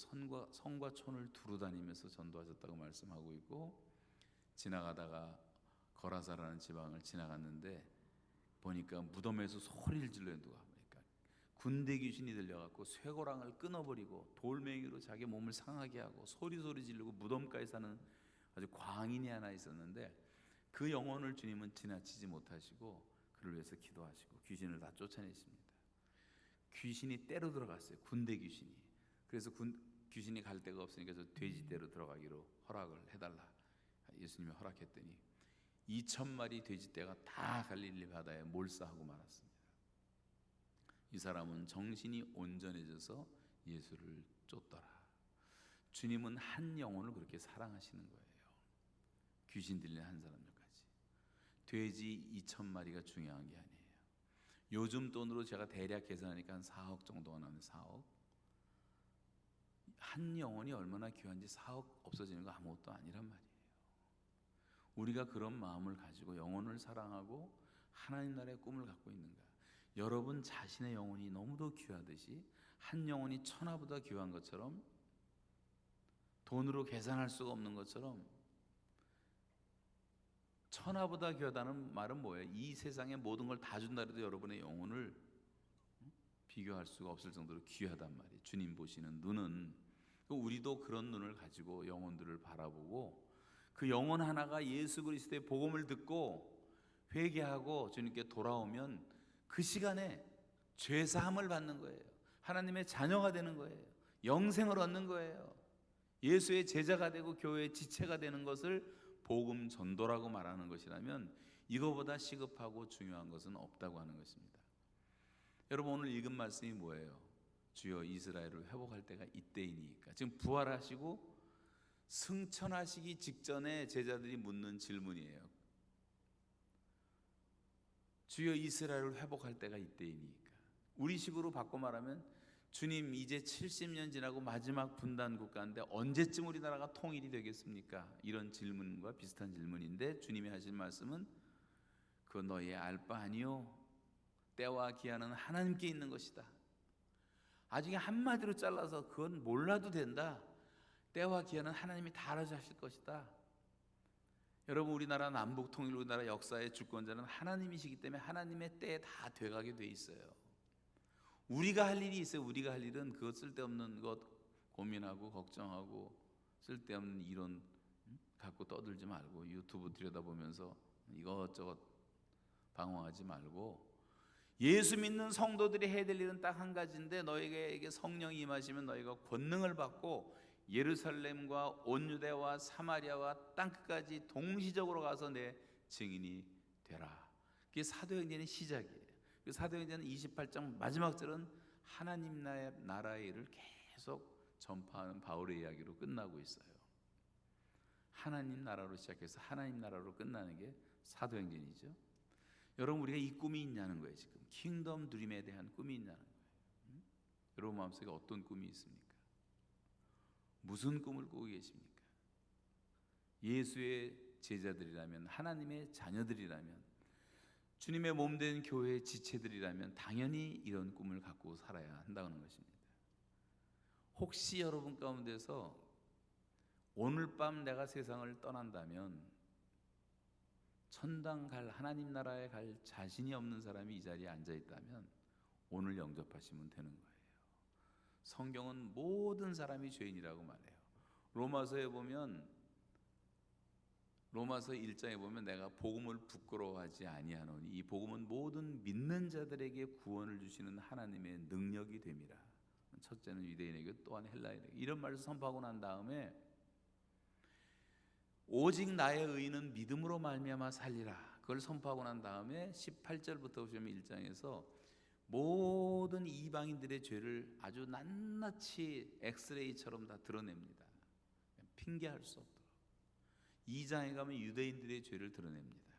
성과 촌을 두루 다니면서 전도하셨다고 말씀하고 있고, 지나가다가 거라사라는 지방을 지나갔는데 보니까 무덤에서 소리를 질러요. 누가 보니까 군대 귀신이 들려갖고 쇠고랑을 끊어버리고 돌멩이로 자기 몸을 상하게 하고 소리 지르고 무덤가에 사는 아주 광인이 하나 있었는데, 그 영혼을 주님은 지나치지 못하시고 그를 위해서 기도하시고 귀신을 다 쫓아내십니다. 귀신이 떼로 들어갔어요. 군대 귀신이. 그래서 귀신이 갈 데가 없으니까 저 돼지떼로 들어가기로 허락을 해달라 예수님이 허락했더니 2,000마리 돼지떼가 다 갈릴리 바다에 몰사하고 말았습니다. 이 사람은 정신이 온전해져서 예수를 쫓더라. 주님은 한 영혼을 그렇게 사랑하시는 거예요. 귀신 들린 한 사람들까지. 돼지 2,000마리가 중요한 게 아니에요. 요즘 돈으로 제가 대략 계산하니까 한 4억 정도가 나오는데, 4억. 한 영혼이 얼마나 귀한지 4억 없어지는 거 아무것도 아니란 말이에요. 우리가 그런 마음을 가지고 영혼을 사랑하고 하나님 나라의 꿈을 갖고 있는가? 여러분 자신의 영혼이 너무도 귀하듯이 한 영혼이 천하보다 귀한 것처럼, 돈으로 계산할 수가 없는 것처럼, 천하보다 귀하다는 말은 뭐예요? 이 세상의 모든 걸 다 준다 해도 여러분의 영혼을 비교할 수가 없을 정도로 귀하단 말이에요. 주님 보시는 눈은. 우리도 그런 눈을 가지고 영혼들을 바라보고, 그 영혼 하나가 예수 그리스도의 복음을 듣고 회개하고 주님께 돌아오면 그 시간에 죄사함을 받는 거예요. 하나님의 자녀가 되는 거예요. 영생을 얻는 거예요. 예수의 제자가 되고 교회의 지체가 되는 것을 복음 전도라고 말하는 것이라면 이거보다 시급하고 중요한 것은 없다고 하는 것입니다. 여러분, 오늘 읽은 말씀이 뭐예요? 주여 이스라엘을 회복할 때가 이때이니까. 지금 부활하시고 승천하시기 직전에 제자들이 묻는 질문이에요. 주여 이스라엘을 회복할 때가 이때이니까. 우리식으로 바꿔 말하면 주님 이제 70년 지나고 마지막 분단 국가인데 언제쯤 우리나라가 통일이 되겠습니까? 이런 질문과 비슷한 질문인데, 주님이 하신 말씀은 그거 너희 알 바 아니요, 때와 기한은 하나님께 있는 것이다. 나중에 한마디로 잘라서 그건 몰라도 된다. 때와 기한은 하나님이 다 알아주실 것이다. 여러분, 우리나라 남북 통일, 우리나라 역사의 주권자는 하나님이시기 때문에 하나님의 때에 다 돼가게 돼 있어요. 우리가 할 일이 있어요. 우리가 할 일은 그것 쓸데없는 것 고민하고 걱정하고 쓸데없는 이론 갖고 떠들지 말고 유튜브 들여다보면서 이것저것 방황하지 말고, 예수 믿는 성도들이 해야 될 일은 딱 한 가지인데, 너에게 성령이 임하시면 너희가 권능을 받고 예루살렘과 온 유대와 사마리아와 땅끝까지 동시적으로 가서 내 증인이 되라. 그게 사도행전의 시작이에요. 그 사도행전 28장 마지막 절은 하나님 나라의 일을 계속 전파하는 바울의 이야기로 끝나고 있어요. 하나님 나라로 시작해서 하나님 나라로 끝나는 게 사도행전이죠. 여러분, 우리가 이 꿈이 있냐는 거예요. 지금 킹덤 드림에 대한 꿈이 있냐는 거예요. 여러분 마음속에 어떤 꿈이 있습니까? 무슨 꿈을 꾸고 계십니까? 예수의 제자들이라면, 하나님의 자녀들이라면, 주님의 몸된 교회의 지체들이라면 당연히 이런 꿈을 갖고 살아야 한다는 것입니다. 혹시 여러분 가운데서 오늘 밤 내가 세상을 떠난다면 천당 갈, 하나님 나라에 갈 자신이 없는 사람이 이 자리에 앉아 있다면 오늘 영접하시면 되는 거예요. 성경은 모든 사람이 죄인이라고 말해요. 로마서에 보면, 로마서 1장에 보면 내가 복음을 부끄러워하지 아니하노니 이 복음은 모든 믿는 자들에게 구원을 주시는 하나님의 능력이 됨이라. 첫째는 유대인에게, 또한 헬라인에게, 이런 말을 선포하고 난 다음에 오직 나의 의는 믿음으로 말미암아 살리라, 그걸 선포하고 난 다음에 18절부터 보시면 1장에서 모든 이방인들의 죄를 아주 낱낱이 엑스레이처럼 다 드러냅니다. 핑계할 수 없도록. 2장에 가면 유대인들의 죄를 드러냅니다.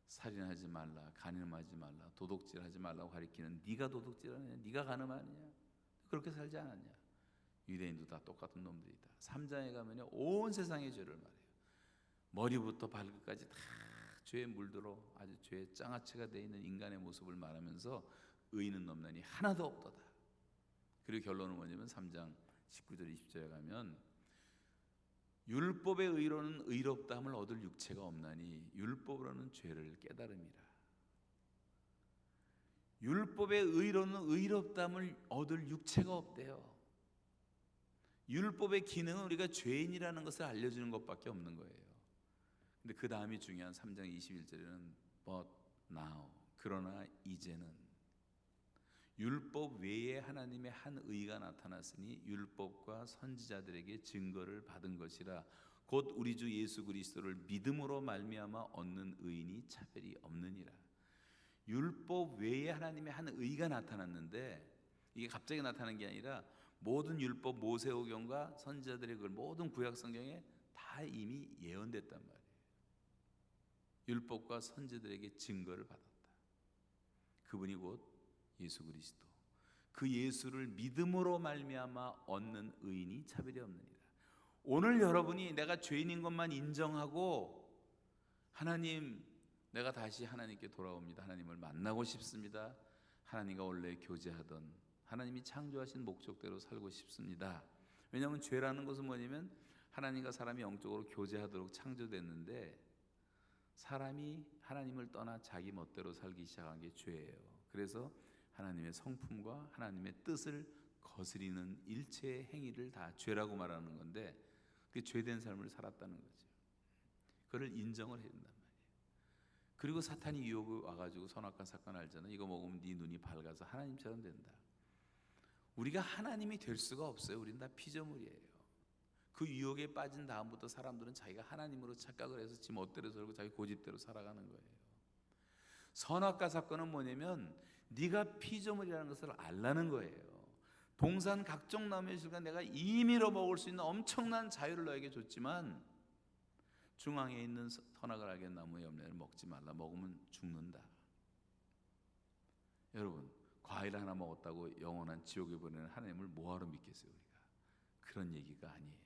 살인하지 말라, 간음하지 말라, 도둑질하지 말라고 가리키는, 네가 도둑질하느냐, 네가 간음하느냐, 그렇게 살지 않았냐. 유대인도 다 똑같은 놈들이다. 3장에 가면요, 온 세상의 죄를 말해요. 머리부터 발끝까지 다 죄에 물들어 아주 죄의 장아찌가 되어 있는 인간의 모습을 말하면서 의인은 없나니 하나도 없도다. 그리고 결론은 뭐냐면 3장 19절 20절에 가면 율법의 의로는 의롭다함을 얻을 육체가 없나니 율법으로는 죄를 깨달음이라. 율법의 의로는 의롭다함을 얻을 육체가 없대요. 율법의 기능은 우리가 죄인이라는 것을 알려주는 것밖에 없는 거예요. 근데 그 다음이 중요한 3장 21절에는 But now, 그러나 이제는 율법 외에 하나님의 한 의가 나타났으니 율법과 선지자들에게 증거를 받은 것이라. 곧 우리 주 예수 그리스도를 믿음으로 말미암아 얻는 의인이 차별이 없느니라. 율법 외에 하나님의 한 의가 나타났는데, 이게 갑자기 나타난 게 아니라 모든 율법, 모세오경과 선지자들의 글, 모든 구약 성경에 다 이미 예언됐단 말이에요. 율법과 선지자들에게 증거를 받았다. 그분이 곧 예수 그리스도. 그 예수를 믿음으로 말미암아 얻는 의인이 차별이 없느니라. 오늘 여러분이 내가 죄인인 것만 인정하고, 하나님, 내가 다시 하나님께 돌아옵니다, 하나님을 만나고 싶습니다, 하나님과 원래 교제하던 하나님이 창조하신 목적대로 살고 싶습니다. 왜냐하면 죄라는 것은 뭐냐면 하나님과 사람이 영적으로 교제하도록 창조됐는데, 사람이 하나님을 떠나 자기 멋대로 살기 시작한 게 죄예요. 그래서 하나님의 성품과 하나님의 뜻을 거스리는 일체의 행위를 다 죄라고 말하는 건데, 그 죄된 삶을 살았다는 거죠. 그걸 인정을 해야 된단 말이에요. 그리고 사탄이 유혹을 와가지고 선악과 사건 알잖아요. 이거 먹으면 네 눈이 밝아서 하나님처럼 된다. 우리가 하나님이 될 수가 없어요. 우리는 다 피조물이에요. 그 유혹에 빠진 다음부터 사람들은 자기가 하나님으로 착각을 해서 지 멋대로 살고 자기 고집대로 살아가는 거예요. 선악과 사건은 뭐냐면 네가 피조물이라는 것을 알라는 거예요. 동산 각종 나무의 실과 내가 임의로 먹을 수 있는 엄청난 자유를 너에게 줬지만 중앙에 있는 선악을 알게 나무의 열매를 먹지 말라. 먹으면 죽는다. 여러분, 과일 하나 먹었다고 영원한 지옥에 보내는 하나님을 뭐하러 믿겠어요? 우리가 그런 얘기가 아니에요.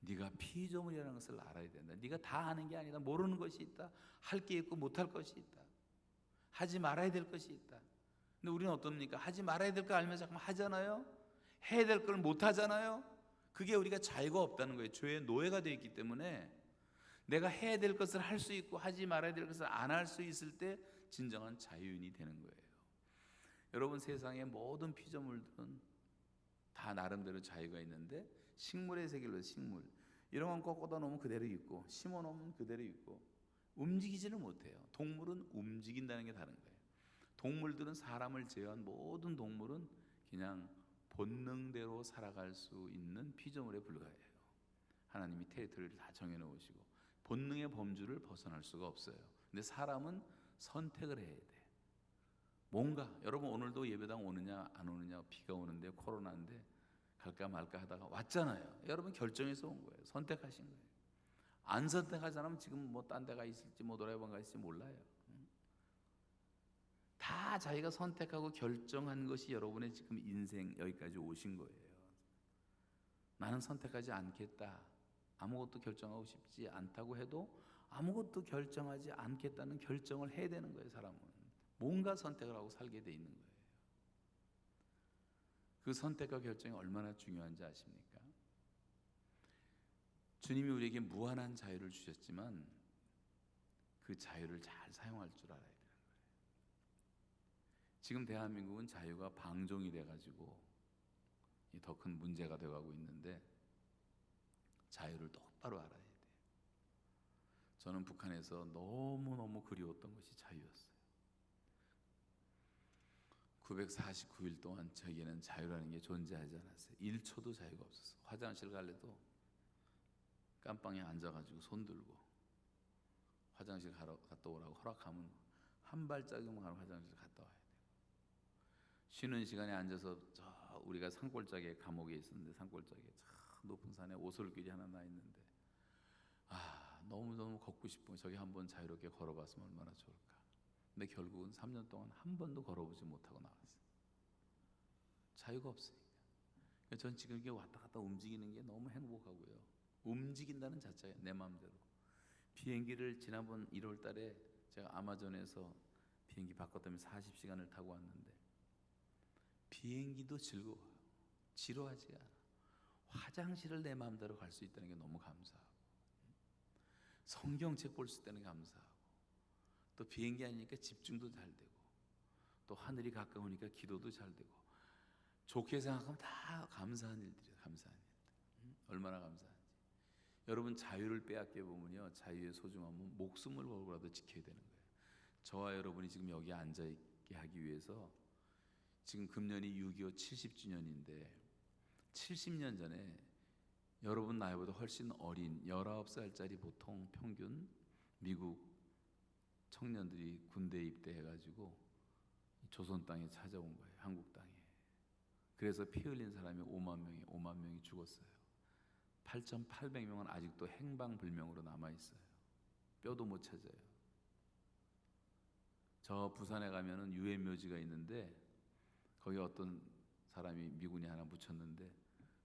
네가 피조물이라는 것을 알아야 된다. 네가 다 아는 게 아니다. 모르는 것이 있다. 할 게 있고 못할 것이 있다. 하지 말아야 될 것이 있다. 근데 우리는 어떻습니까? 하지 말아야 될 거 알면서 자꾸 하잖아요. 해야 될 걸 못 하잖아요. 그게 우리가 자유가 없다는 거예요. 죄의 노예가 되어 있기 때문에 내가 해야 될 것을 할 수 있고 하지 말아야 될 것을 안 할 수 있을 때 진정한 자유인이 되는 거예요. 여러분, 세상의 모든 피조물들은 다 나름대로 자유가 있는데, 식물의 세계로 식물 이런 건 꺾어다 놓으면 그대로 있고 심어 놓으면 그대로 있고 움직이지를 못해요. 동물은 움직인다는 게 다른 거예요. 동물들은, 사람을 제외한 모든 동물은 그냥 본능대로 살아갈 수 있는 피조물에 불과해요. 하나님이 테리토리를 다 정해놓으시고 본능의 범주를 벗어날 수가 없어요. 근데 사람은 선택을 해야 돼. 뭔가, 여러분 오늘도 예배당 오느냐 안 오느냐, 비가 오는데 코로나인데 갈까 말까 하다가 왔잖아요. 여러분 결정해서 온 거예요. 선택하신 거예요. 안 선택하지 않으면 지금 뭐 딴 데가 있을지 뭐 노래방 가 있을지 몰라요. 다 자기가 선택하고 결정한 것이 여러분의 지금 인생 여기까지 오신 거예요. 나는 선택하지 않겠다, 아무것도 결정하고 싶지 않다고 해도 아무것도 결정하지 않겠다는 결정을 해야 되는 거예요. 사람은 뭔가 선택을 하고 살게 돼 있는 거예요. 그 선택과 결정이 얼마나 중요한지 아십니까? 주님이 우리에게 무한한 자유를 주셨지만 그 자유를 잘 사용할 줄 알아야 돼요. 지금 대한민국은 자유가 방종이 돼가지고 더 큰 문제가 돼가고 있는데, 자유를 똑바로 알아야 돼요. 저는 북한에서 너무너무 그리웠던 것이 자유였어요. 949일 동안 저에게는 자유라는 게 존재하지 않았어요. 1초도 자유가 없었어요. 화장실 갈래도 깜빵에 앉아가지고 손 들고 화장실 갔다 오라고 허락하면 한 발짝이면 가는 화장실 갔다 와야 돼요. 쉬는 시간에 앉아서 우리가 산골짜기에 감옥에 있었는데, 산골짜기에 저 높은 산에 오솔길이 하나 나 있는데 너무너무 걷고 싶으면 저기 한번 자유롭게 걸어봤으면 얼마나 좋을까. 근데 결국은 3년 동안 한 번도 걸어보지 못하고 나왔어요. 자유가 없으니까. 그러니까 전 지금 이게 왔다 갔다 움직이는 게 너무 행복하고요. 움직인다는 자체가 내 마음대로. 비행기를 지난번 1월 달에 제가 아마존에서 비행기 바꿨다면 40시간을 타고 왔는데 비행기도 즐거워요. 지루하지 않아. 화장실을 내 마음대로 갈 수 있다는 게 너무 감사하고, 성경책 볼 수 있다는 게 감사하고, 또 비행기 아니니까 집중도 잘 되고, 또 하늘이 가까우니까 기도도 잘 되고, 좋게 생각하면 다 감사한 일들이에요. 감사한 일들. 얼마나 감사한지. 여러분, 자유를 빼앗겨 보면요, 자유의 소중함은 목숨을 걸고라도 지켜야 되는 거예요. 저와 여러분이 지금 여기 앉아 있게 하기 위해서, 지금 금년이 6.25 70주년인데 70년 전에 여러분 나이보다 훨씬 어린 19살짜리 보통 평균 미국 청년들이 군대에 입대해가지고 조선 땅에 찾아온 거예요. 한국 땅에. 그래서 피 흘린 사람이 5만 명이 죽었어요. 8,800명은 아직도 행방불명으로 남아있어요. 뼈도 못 찾아요. 저 부산에 가면은 유엔 묘지가 있는데, 거기 어떤 사람이 미군이 하나 묻혔는데,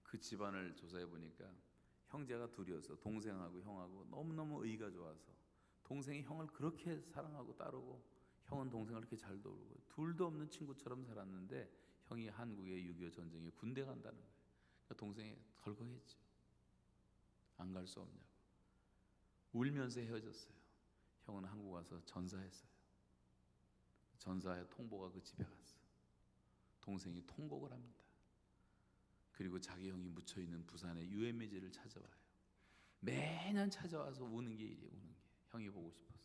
그 집안을 조사해 보니까 형제가 둘이어서 동생하고 형하고 너무너무 의가 좋아서 동생이 형을 그렇게 사랑하고 따르고 형은 동생을 그렇게 잘 도우고 둘도 없는 친구처럼 살았는데, 형이 한국의 6.25 전쟁에 군대 간다는 거예요. 그러니까 동생이 덜컥했죠. 안 갈 수 없냐고. 울면서 헤어졌어요. 형은 한국 와서 전사했어요. 전사의 통보가 그 집에 갔어. 동생이 통곡을 합니다. 그리고 자기 형이 묻혀있는 부산의 유엔 묘지를 찾아와요. 매년 찾아와서 우는 게 일이에요. 우는 게. 형이 보고 싶어서.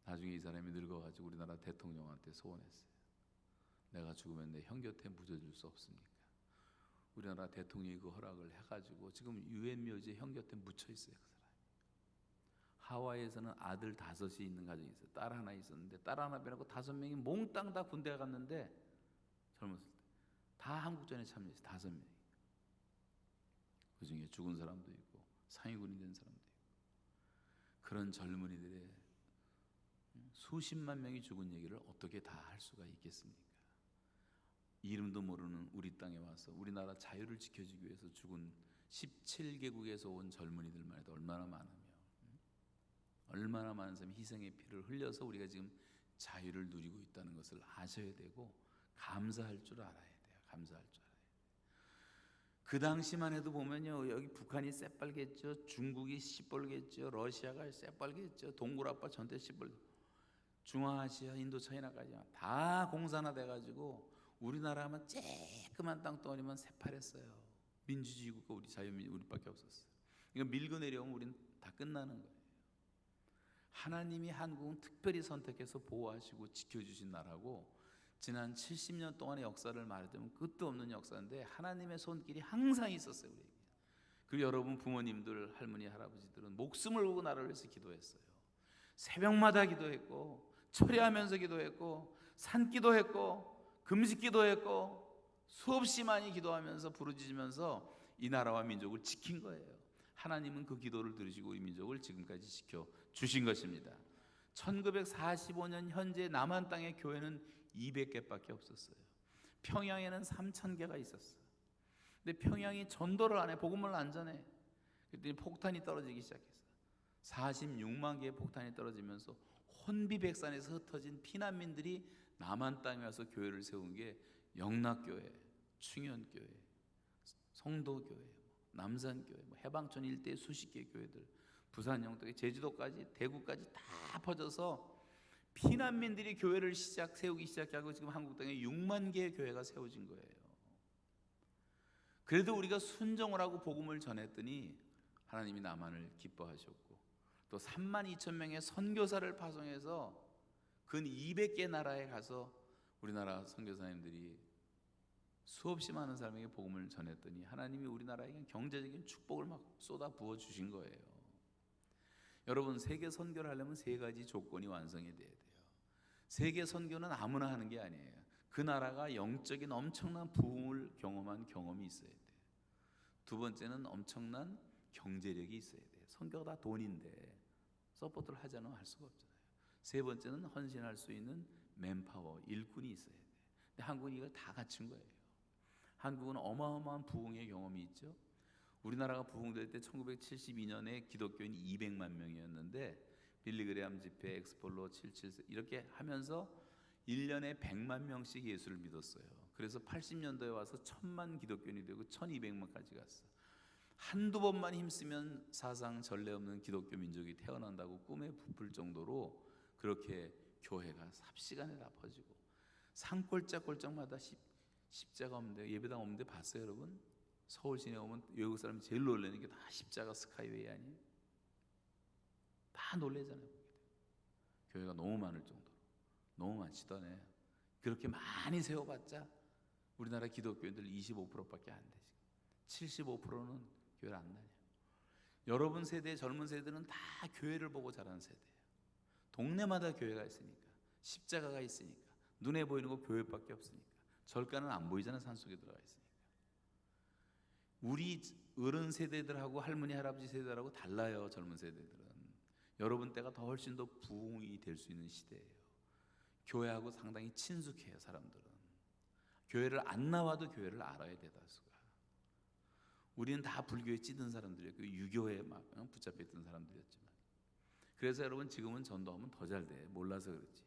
나중에 이 사람이 늙어가지고 우리나라 대통령한테 소원했어요. 내가 죽으면 내 형 곁에 묻어줄 수 없습니까? 우리나라 대통령이 그 허락을 해가지고 지금 유엔 묘지에 형 곁에 묻혀있어요. 그 사람이. 하와이에서는 아들 5이 있는 가정이 있어요. 딸 하나 있었는데 딸 하나 빼놓고 5명이 몽땅 다 군대 갔는데, 젊었을 때 다 한국전에 참여했어요. 5명이. 그 중에 죽은 사람도 있고 상위군이 된 사람도 있고. 그런 젊은이들의 수십만 명이 죽은 얘기를 어떻게 다 할 수가 있겠습니까? 이름도 모르는 우리 땅에 와서 우리나라 자유를 지켜주기 위해서 죽은 17개국에서 온 젊은이들만 해도 얼마나 많으며, 얼마나 많은 사람이 희생의 피를 흘려서 우리가 지금 자유를 누리고 있다는 것을 아셔야 되고 감사할 줄 알아야 돼요. 감사할 줄 알아야 돼요. 그 당시만 해도 보면요, 여기 북한이 새빨겠죠, 중국이 시뻘겠죠, 러시아가 새빨겠죠, 동굴아빠 전체 시뻘, 중앙아시아, 인도차이나까지 다 공산화돼가지고 우리나라만 쬐끄만 땅덩어리만 새파랬어요. 민주주의 국가, 우리 자유민주 우리밖에 없었어요. 이거 밀고 내려오면 우리는 다 끝나는 거예요. 하나님이 한국은 특별히 선택해서 보호하시고 지켜주신 나라고, 지난 70년 동안의 역사를 말하자면 끝도 없는 역사인데 하나님의 손길이 항상 있었어요, 우리에게. 그리고 여러분 부모님들, 할머니, 할아버지들은 목숨을 걸고 나라를 위해서 기도했어요. 새벽마다 기도했고, 철야하면서 기도했고, 산기도했고, 금식기도했고, 수없이 많이 기도하면서 부르짖으면서 이 나라와 민족을 지킨 거예요. 하나님은 그 기도를 들으시고 우리 민족을 지금까지 지켜주신 것입니다. 1945년 현재 남한 땅의 교회는 200개밖에 없었어요. 평양에는 3,000개가 있었어요. 근데 평양이 전도를 안 해, 복음을 안 전해. 그랬더니 폭탄이 떨어지기 시작했어요. 46만 개의 폭탄이 떨어지면서 혼비백산에서 흩어진 피난민들이 남한 땅에 와서 교회를 세운 게 영락교회, 충현교회, 성도교회, 남산교회, 해방촌 일대의 수십 개의 교회들, 부산 영덕에 제주도까지, 대구까지 다 퍼져서 피난민들이 교회를 세우기 시작하고 지금 한국 땅에 6만 개의 교회가 세워진 거예요. 그래도 우리가 순종을 하고 복음을 전했더니 하나님이 남한을 기뻐하셨고, 또 3만 2천 명의 선교사를 파송해서 근 200개 나라에 가서 우리나라 선교사님들이 수없이 많은 사람에게 복음을 전했더니 하나님이 우리나라에게 경제적인 축복을 막 쏟아 부어 주신 거예요. 여러분, 세계 선교를 하려면 세 가지 조건이 완성이 돼야 돼요. 세계 선교는 아무나 하는 게 아니에요. 그 나라가 영적인 엄청난 부흥을 경험한 경험이 있어야 돼요. 두 번째는 엄청난 경제력이 있어야 돼요. 선교가 다 돈인데 서포트를 하자면 할 수가 없잖아요. 세 번째는 헌신할 수 있는 맨파워, 일꾼이 있어야 돼요. 근데 한국은 이걸 다 갖춘 거예요. 한국은 어마어마한 부흥의 경험이 있죠. 우리나라가 부흥될 때 1972년에 기독교인 200만 명이었는데 빌리그레암 집회, 엑스폴로 77 이렇게 하면서 1년에 100만 명씩 예수를 믿었어요. 그래서 80년도에 와서 1000만 기독교인이 되고 1200만까지 갔어요. 한두 번만 힘쓰면 사상 전례 없는 기독교 민족이 태어난다고 꿈에 부풀 정도로 그렇게 교회가 삽시간에 다 퍼지고, 산골짜골짜마다 십자가 없는데, 예배당 없는데 봤어요 여러분? 서울 시내 오면 외국 사람이 제일 놀라는 게 다 십자가 스카이웨이 아니에요? 다 놀래잖아요. 교회가 너무 많을 정도로, 너무 많지도 않아요. 그렇게 많이 세워봤자 우리나라 기독교인들 25%밖에 안 되지. 75%는 교회를 안 다녀요. 여러분 세대, 젊은 세대는 다 교회를 보고 자란 세대예요. 동네마다 교회가 있으니까, 십자가가 있으니까, 눈에 보이는 거 교회밖에 없으니까, 절간은 안 보이잖아요. 산속에 들어가 있으니까. 우리 어른 세대들하고 할머니 할아버지 세대들하고 달라요. 젊은 세대들은 여러분 때가 더 훨씬 더 부흥이 될 수 있는 시대예요. 교회하고 상당히 친숙해요. 사람들은 교회를 안 나와도 교회를 알아야 돼. 다수가. 우리는 다 불교에 찌든 사람들이었고 유교에 막 붙잡혀 있던 사람들이었지만, 그래서 여러분 지금은 전도하면 더 잘 돼. 몰라서 그렇지.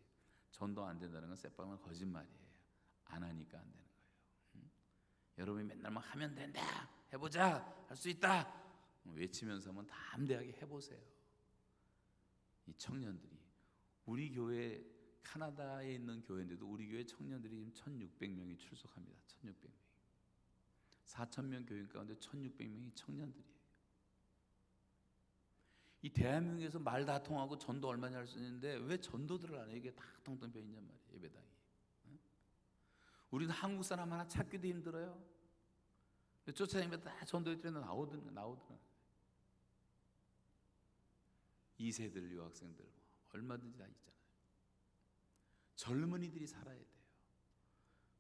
전도 안 된다는 건 새빨간 거짓말이에요. 안 하니까 안 되는 거예요. 여러분이 맨날 막 하면 된다, 해보자, 할 수 있다 외치면서 한번 담대하게 해보세요. 이 청년들이, 우리 교회 캐나다에 있는 교회인데도 우리 교회 청년들이 지금 1,600명이 출석합니다. 1,600명이. 4,000명 교인 가운데 1,600명이 청년들이에요. 이 대한민국에서 말 다 통하고 전도 얼마나 할 수 있는데 왜 전도들을 안 해요? 이게 다 텅텅 비어 있냔 말이에요. 예배당이. 우리는 한국 사람 하나 찾기도 힘들어요. 쫓아다니면 다 전도회들이 나오더라. 2세들 유학생들 얼마든지 다 있잖아요. 젊은이들이 살아야 돼요.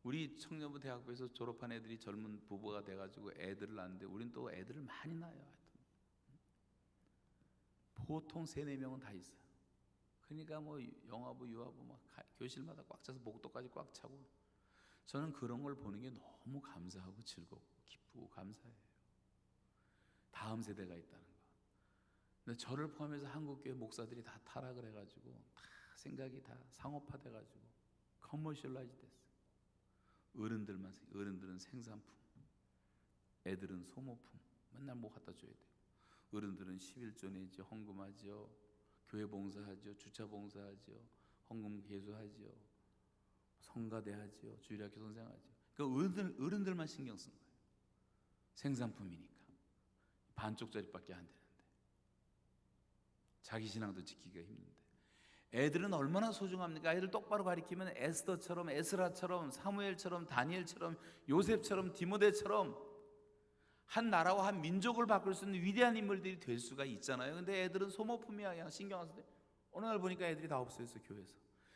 우리 청년부 대학교에서 졸업한 애들이 젊은 부부가 돼가지고 애들을 낳는데 우리는 또 애들을 많이 낳아요. 보통 3-4명은 다 있어요. 그러니까 뭐 영화부, 유아부 막 교실마다 꽉 차서 복도까지 꽉 차고, 저는 그런 걸 보는 게 너무 감사하고 즐겁고 기쁘고 감사해요. 다음 세대가 있다는 거. 근데 저를 포함해서 한국교회 목사들이 다 타락을 해가지고 다 생각이 다 상업화돼가지고 커머셜라이즈 됐어. 어른들은 생산품, 애들은 소모품. 맨날 뭐 갖다 줘야 돼요. 어른들은 11조 내죠, 헌금하죠, 교회 봉사하죠, 주차 봉사하죠, 헌금 개수하죠, 성가대하죠, 주일학교 선생하죠. 그러니까 어른들만 신경 쓴 거예요. 생산품이니까 반쪽짜리밖에 안 되는데, 자기 신앙도 지키기가 힘든데. 애들은 얼마나 소중합니까? 애들 똑바로 가리키면 에스더처럼, 에스라처럼, 사무엘처럼, 다니엘처럼, 요셉처럼, 디모데처럼 한 나라와 한 민족을 바꿀 수 있는 위대한 인물들이 될 수가 있잖아요. 근데 애들은 소모품이야. 그냥 신경 안 쓰는데 어느 날 보니까 애들이 다 없어졌어, 교회에서.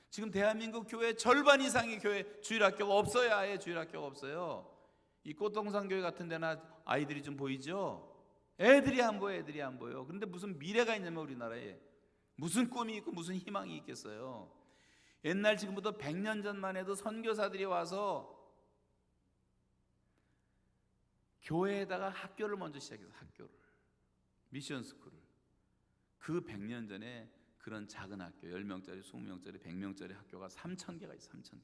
지금 대한민국 교회 절반 이상의 교회 주일학교가 없어요. 아예 주일학교가 없어요. 이 꽃동산 교회 같은 데나 아이들이 좀 보이죠? 애들이 안 보여. 그런데 무슨 미래가 있냐면 우리나라에 무슨 꿈이 있고 무슨 희망이 있겠어요. 옛날 지금부터 100년 전만 해도 선교사들이 와서 교회에다가 학교를 먼저 시작해서 학교를, 미션 스쿨을. 그 100년 전에 그런 작은 학교 10명짜리, 20명짜리, 100명짜리 학교가 3,000개가 있어요. 3,000개.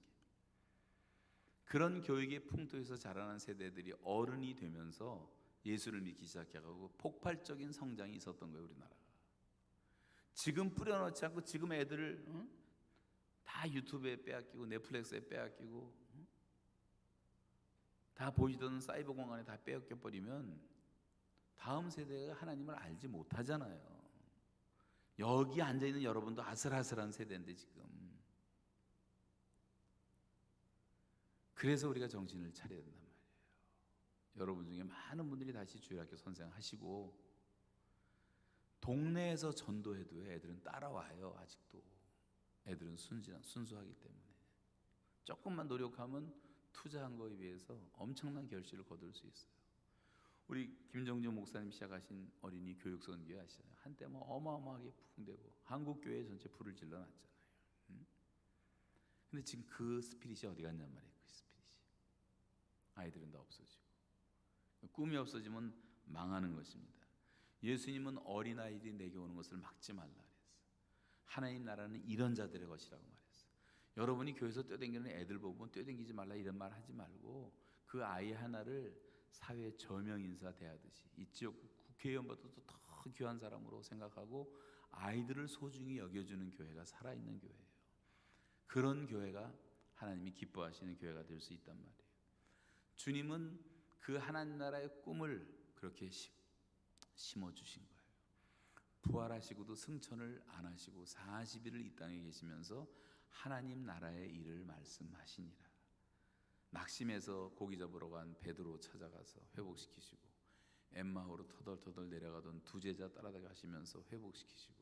그런 교육의 풍토에서 자라난 세대들이 어른이 되면서 예수를 믿기 시작해가지고 폭발적인 성장이 있었던 거예요, 우리나라가. 지금 뿌려놓지 않고 지금 애들을 다 유튜브에 빼앗기고 넷플릭스에 빼앗기고 다 보이던 사이버 공간에 다 빼앗겨 버리면 다음 세대가 하나님을 알지 못하잖아요. 여기 앉아있는 여러분도 아슬아슬한 세대인데 지금. 그래서 우리가 정신을 차려야 된단 말이에요. 여러분 중에 많은 분들이 다시 주일학교 선생하시고 동네에서 전도해도 애들은 따라와요. 아직도 애들은 순수하기 때문에 조금만 노력하면 투자한 거에 비해서 엄청난 결실을 거둘 수 있어요. 우리 김정준 목사님 시작하신 어린이 교육 선교 아시잖아요. 한때 뭐 어마어마하게 부흥되고 한국 교회 전체 불을 질러놨잖아요. 근데 지금 그 스피릿이 어디 갔냔 말이에요. 그 스피릿이 아이들은 다 없어지고 꿈이 없어지면 망하는 것입니다. 예수님은 어린아이들이 내게 오는 것을 막지 말라 그랬어요. 하나님 나라는 이런 자들의 것이라고 말했어요. 여러분이 교회에서 뛰어다니는 애들 보면 뛰어다니지 말라 이런 말 하지 말고 그 아이 하나를 사회 저명 인사 대하듯이 이 지역 국회의원보다도 더 귀한 사람으로 생각하고 아이들을 소중히 여겨주는 교회가 살아있는 교회예요. 그런 교회가 하나님이 기뻐하시는 교회가 될 수 있단 말이에요. 주님은 그 하나님 나라의 꿈을 그렇게 심어주신 거예요. 부활하시고도 승천을 안 하시고 40일을 이 땅에 계시면서 하나님 나라의 일을 말씀하시니라. 낙심해서 고기 잡으러 간 베드로 찾아가서 회복시키시고 엠마오로 터덜터덜 내려가던 두 제자 따라가시면서 회복시키시고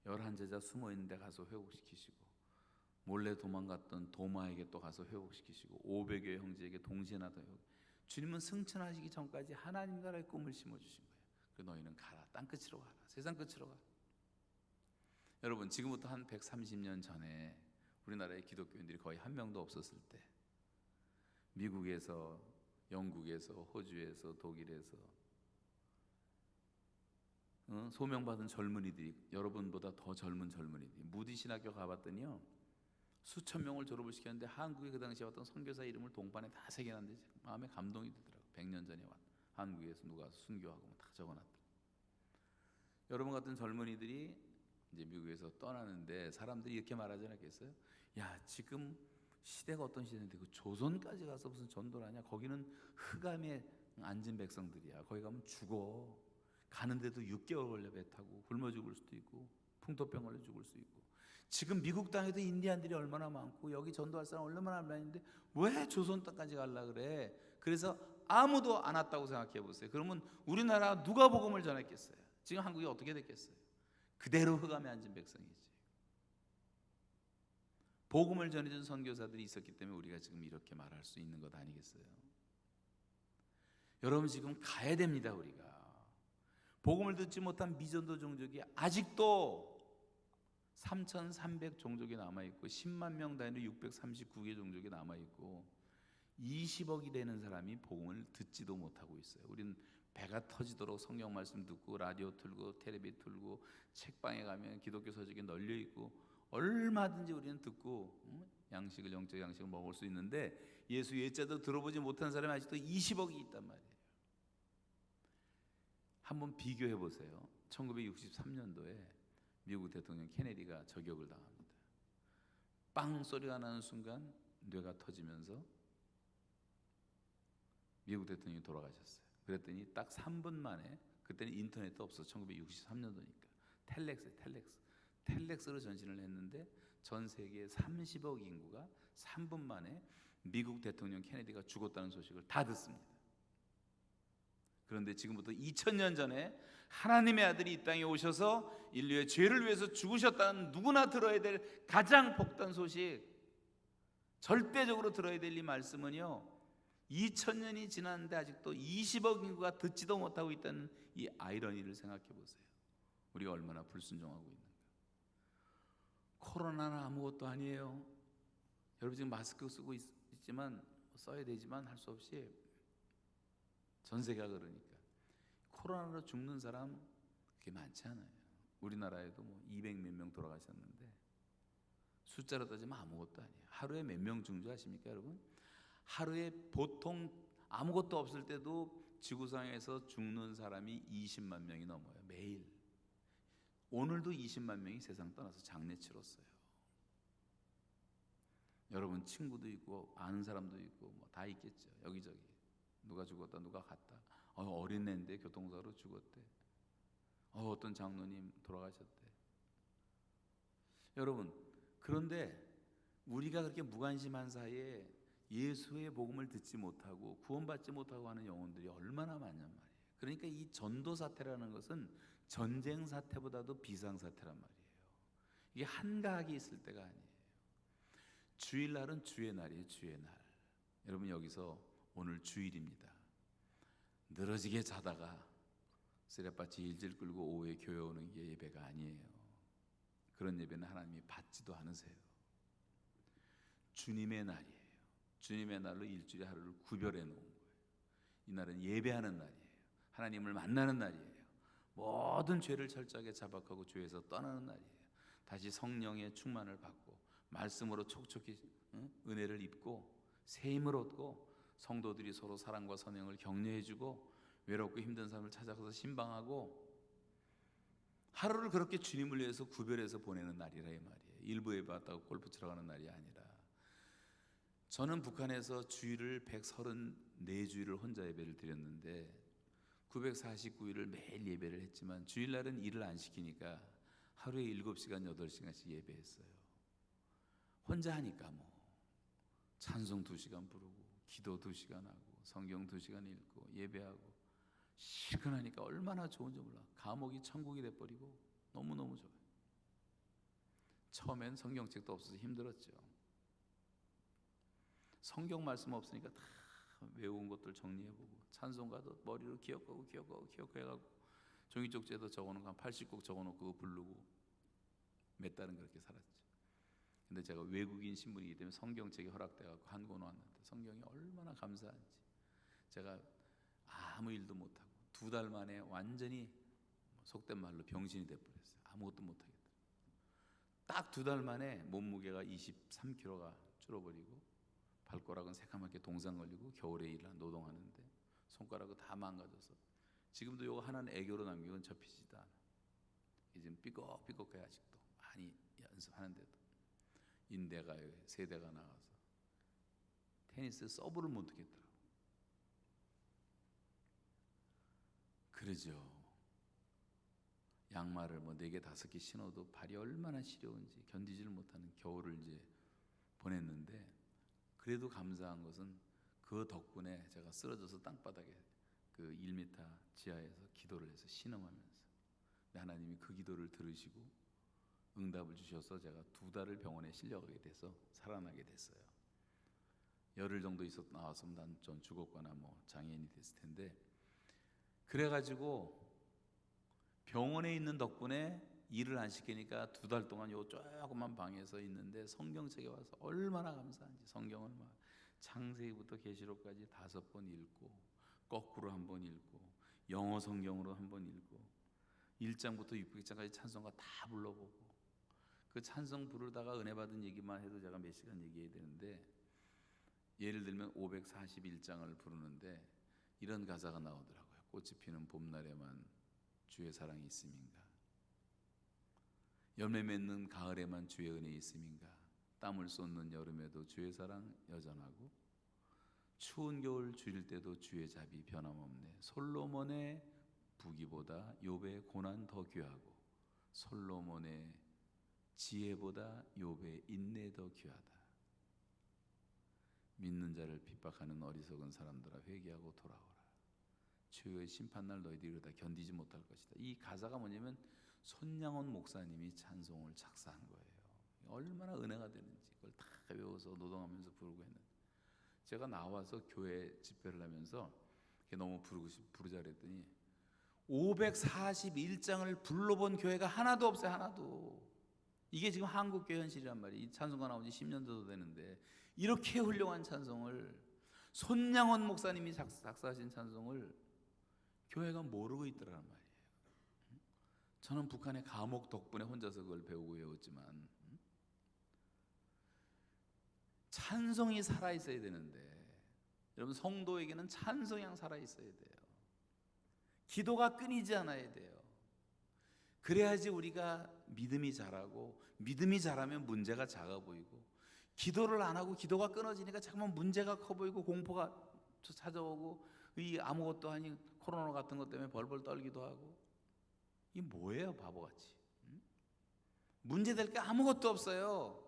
11제자 숨어있는 데 가서 회복시키시고 몰래 도망갔던 도마에게 또 가서 회복시키시고 500여의 형제에게 동시에 나타나고 주님은 승천하시기 전까지 하나님 나라의 꿈을 심어주신 거예요. 그래서 너희는 가라. 땅끝으로 가라. 세상 끝으로 가라. 여러분 지금부터 한 130년 전에 우리나라의 기독교인들이 거의 한 명도 없었을 때 미국에서, 영국에서, 호주에서, 독일에서 소명받은 젊은이들이 여러분보다 더 젊은 젊은이들이 무디 신학교 가봤더니요 수천 명을 졸업을 시켰는데 한국에 그 당시에 왔던 선교사 이름을 동판에 다 새겨놨는데 마음에 감동이 되더라고요. 100년 전에 왔 한국에서 누가 순교하고 다 적어놨더라고요. 여러분 같은 젊은이들이 이제 미국에서 떠나는데 사람들이 이렇게 말하지 않겠어요? 야 지금 시대가 어떤 시대인데 그 조선까지 가서 무슨 전도를 하냐? 거기는 흑암에 앉은 백성들이야. 거기 가면 죽어. 가는데도 6개월 걸려 배 타고 굶어 죽을 수도 있고 풍토병 걸려 죽을 수 있고 지금 미국 땅에도 인디안들이 얼마나 많고 여기 전도할 사람 얼마나 많은데 왜 조선 땅까지 가려고 그래? 그래서 아무도 안 왔다고 생각해 보세요. 그러면 우리나라 누가 복음을 전했겠어요? 지금 한국이 어떻게 됐겠어요? 그대로 흑암에 앉은 백성이지. 복음을 전해준 선교사들이 있었기 때문에 우리가 지금 이렇게 말할 수 있는 것 아니겠어요? 여러분 지금 가야 됩니다. 우리가 복음을 듣지 못한 미전도 종족이 아직도 3,300 종족이 남아있고 10만 명 단위로 639개 종족이 남아있고 20억이 되는 사람이 복음을 듣지도 못하고 있어요. 우리는 배가 터지도록 성경 말씀 듣고 라디오 틀고 텔레비 틀고 책방에 가면 기독교 서적이 널려 있고 얼마든지 우리는 듣고 양식을, 영적 양식을 먹을 수 있는데 예수 예자도 들어보지 못한 사람이 아직도 20억이 있단 말이에요. 한번 비교해 보세요. 1963년도에 미국 대통령 케네디가 저격을 당합니다. 빵 소리가 나는 순간 뇌가 터지면서 미국 대통령이 돌아가셨어요. 그랬더니 딱 3분 만에, 그때는 인터넷도 없어, 1963년도니까 텔렉스로 전신을 했는데 전 세계 30억 인구가 3분 만에 미국 대통령 케네디가 죽었다는 소식을 다 듣습니다. 그런데 지금부터 2000년 전에 하나님의 아들이 이 땅에 오셔서 인류의 죄를 위해서 죽으셨다는 누구나 들어야 될 가장 복된 소식, 절대적으로 들어야 될 이 말씀은요, 2000년이 지났는데 아직도 20억 인구가 듣지도 못하고 있다는 이 아이러니를 생각해 보세요. 우리가 얼마나 불순종하고 있는가. 코로나는 아무것도 아니에요. 여러분 지금 마스크 쓰고 있지만, 써야 되지만 할 수 없이 전 세계가 그러니까 코로나로 죽는 사람 그게 많지 않아요. 우리나라에도 뭐 200몇 명 돌아가셨는데 숫자로 따지면 아무것도 아니에요. 하루에 몇 명 죽는 줄 아십니까 여러분? 하루에 보통 아무것도 없을 때도 지구상에서 죽는 사람이 20만 명이 넘어요. 매일. 오늘도 20만 명이 세상 떠나서 장례 치렀어요. 여러분 친구도 있고 아는 사람도 있고 뭐 다 있겠죠. 여기저기 누가 죽었다 누가 갔다. 어린 애인데 교통사고로 죽었대. 어떤 장로님 돌아가셨대. 여러분, 그런데 우리가 그렇게 무관심한 사이에 예수의 복음을 듣지 못하고 구원받지 못하고 하는 영혼들이 얼마나 많냔 말이에요. 그러니까 이 전도 사태라는 것은 전쟁 사태보다도 비상 사태란 말이에요. 이게 한가하게 있을 때가 아니에요. 주일날은 주의 날이에요. 주의 날. 여러분 여기서 오늘 주일입니다. 늘어지게 자다가 쓰레빠 질질 끌고 오후에 교회 오는 게 예배가 아니에요. 그런 예배는 하나님이 받지도 않으세요. 주님의 날이에요. 주님의 날로 일주일의 하루를 구별해 놓은 거예요. 이 날은 예배하는 날이에요. 하나님을 만나는 날이에요. 모든 죄를 철저하게 자박하고 죄에서 떠나는 날이에요. 다시 성령의 충만을 받고 말씀으로 촉촉히 은혜를 입고 새 힘을 얻고 성도들이 서로 사랑과 선행을 격려해주고 외롭고 힘든 사람을 찾아가서 신방하고 하루를 그렇게 주님을 위해서 구별해서 보내는 날이라 이 말이에요. 일부 예배했다고 골프 치러 가는 날이 아니라. 저는 북한에서 주일을 134주일을 혼자 예배를 드렸는데 949일을 매일 예배를 했지만 주일날은 일을 안 시키니까 하루에 7시간 8시간씩 예배했어요. 혼자 하니까 뭐 찬송 2시간 부르고 기도 2시간 하고 성경 2시간 읽고 예배하고 시큰하니까 얼마나 좋은지 몰라. 감옥이 천국이 돼버리고 너무너무 좋아요. 처음엔 성경책도 없어서 힘들었죠. 성경 말씀 없으니까 다 외운 것들 정리해보고 찬송가도 머리로 기억하고 해가고 종이쪽지에도 적어놓고 한 80곡 적어놓고 그거 부르고 몇 달은 그렇게 살았죠. 근데 제가 외국인 신분이기 때문에 성경책이 허락돼갖고 한 권 왔는데 성경이 얼마나 감사한지 제가 아무 일도 못하고 2달 만에 완전히 속된 말로 병신이 돼버렸어요. 아무것도 못하겠다. 딱 2달 만에 몸무게가 23kg가 줄어버리고 발가락은 새까맣게 동상 걸리고 겨울에 일을 노동하는데 손가락은 다 망가져서 지금도 이거 하나는 애교로 남기고는 접히지도 않아. 지금 삐걱삐걱해 아직도 많이 연습하는데도 인대가 세대가 나가서 테니스 서브를 못 두겠더라고. 그러죠. 양말을 뭐 4개 5개 신어도 발이 얼마나 시려운지 견디지를 못하는 겨울을 이제 보냈는데 그래도 감사한 것은 그 덕분에 제가 쓰러져서 땅바닥에 그 1m 지하에서 기도를 해서 신음하면서 하나님이 그 기도를 들으시고 응답을 주셔서 제가 2달을 병원에 실려가게 돼서 살아나게 됐어요. 열흘 정도 나왔으면 난 전 죽었거나 뭐 장애인이 됐을 텐데 그래가지고 병원에 있는 덕분에 일을 안 시키니까 2달 동안 요 조그만 방에서 있는데 성경책에 와서 얼마나 감사한지 성경을 막 창세기부터 계시록까지 5번 읽고 거꾸로 1번 읽고 영어 성경으로 1번 읽고 1장부터 600장까지 찬송가 다 불러보고 그 찬송 부르다가 은혜 받은 얘기만 해도 제가 몇 시간 얘기해야 되는데, 예를 들면 541장을 부르는데 이런 가사가 나오더라고요. 꽃이 피는 봄날에만 주의 사랑이 있음인가, 열매 맺는 가을에만 주의 은혜 있음인가, 땀을 쏟는 여름에도 주의 사랑 여전하고, 추운 겨울 주릴 때도 주의 자비 변함없네. 솔로몬의 부귀보다 욥의 고난 더 귀하고, 솔로몬의 지혜보다 욥의 인내 더 귀하다. 믿는 자를 핍박하는 어리석은 사람들아 회개하고 돌아오라. 주의 심판날 너희들이 이러다 견디지 못할 것이다. 이 가사가 뭐냐면 손양원 목사님이 찬송을 작사한 거예요. 얼마나 은혜가 되는지 그걸 다 외워서 노동하면서 부르고 했는데, 제가 나와서 교회 집회를 하면서 너무 부르자 그랬더니 541장을 불러본 교회가 하나도 없어요. 하나도. 이게 지금 한국교회 현실이란 말이에요. 이 찬송가 나온 지 10년 정도 되는데 이렇게 훌륭한 찬송을, 손양원 목사님이 작사하신 찬송을 교회가 모르고 있더란 말이에요. 저는 북한의 감옥 덕분에 혼자서 그걸 배우고 외웠지만, 찬송이 살아있어야 되는데, 여러분 성도에게는 찬송이 살아있어야 돼요. 기도가 끊이지 않아야 돼요. 그래야지 우리가 믿음이 자라고, 믿음이 자라면 문제가 작아 보이고, 기도를 안 하고 기도가 끊어지니까 자꾸만 문제가 커 보이고 공포가 찾아오고, 이 아무것도 아닌 코로나 같은 것 때문에 벌벌 떨기도 하고, 이게 뭐예요 바보같이. 문제될 게 아무것도 없어요.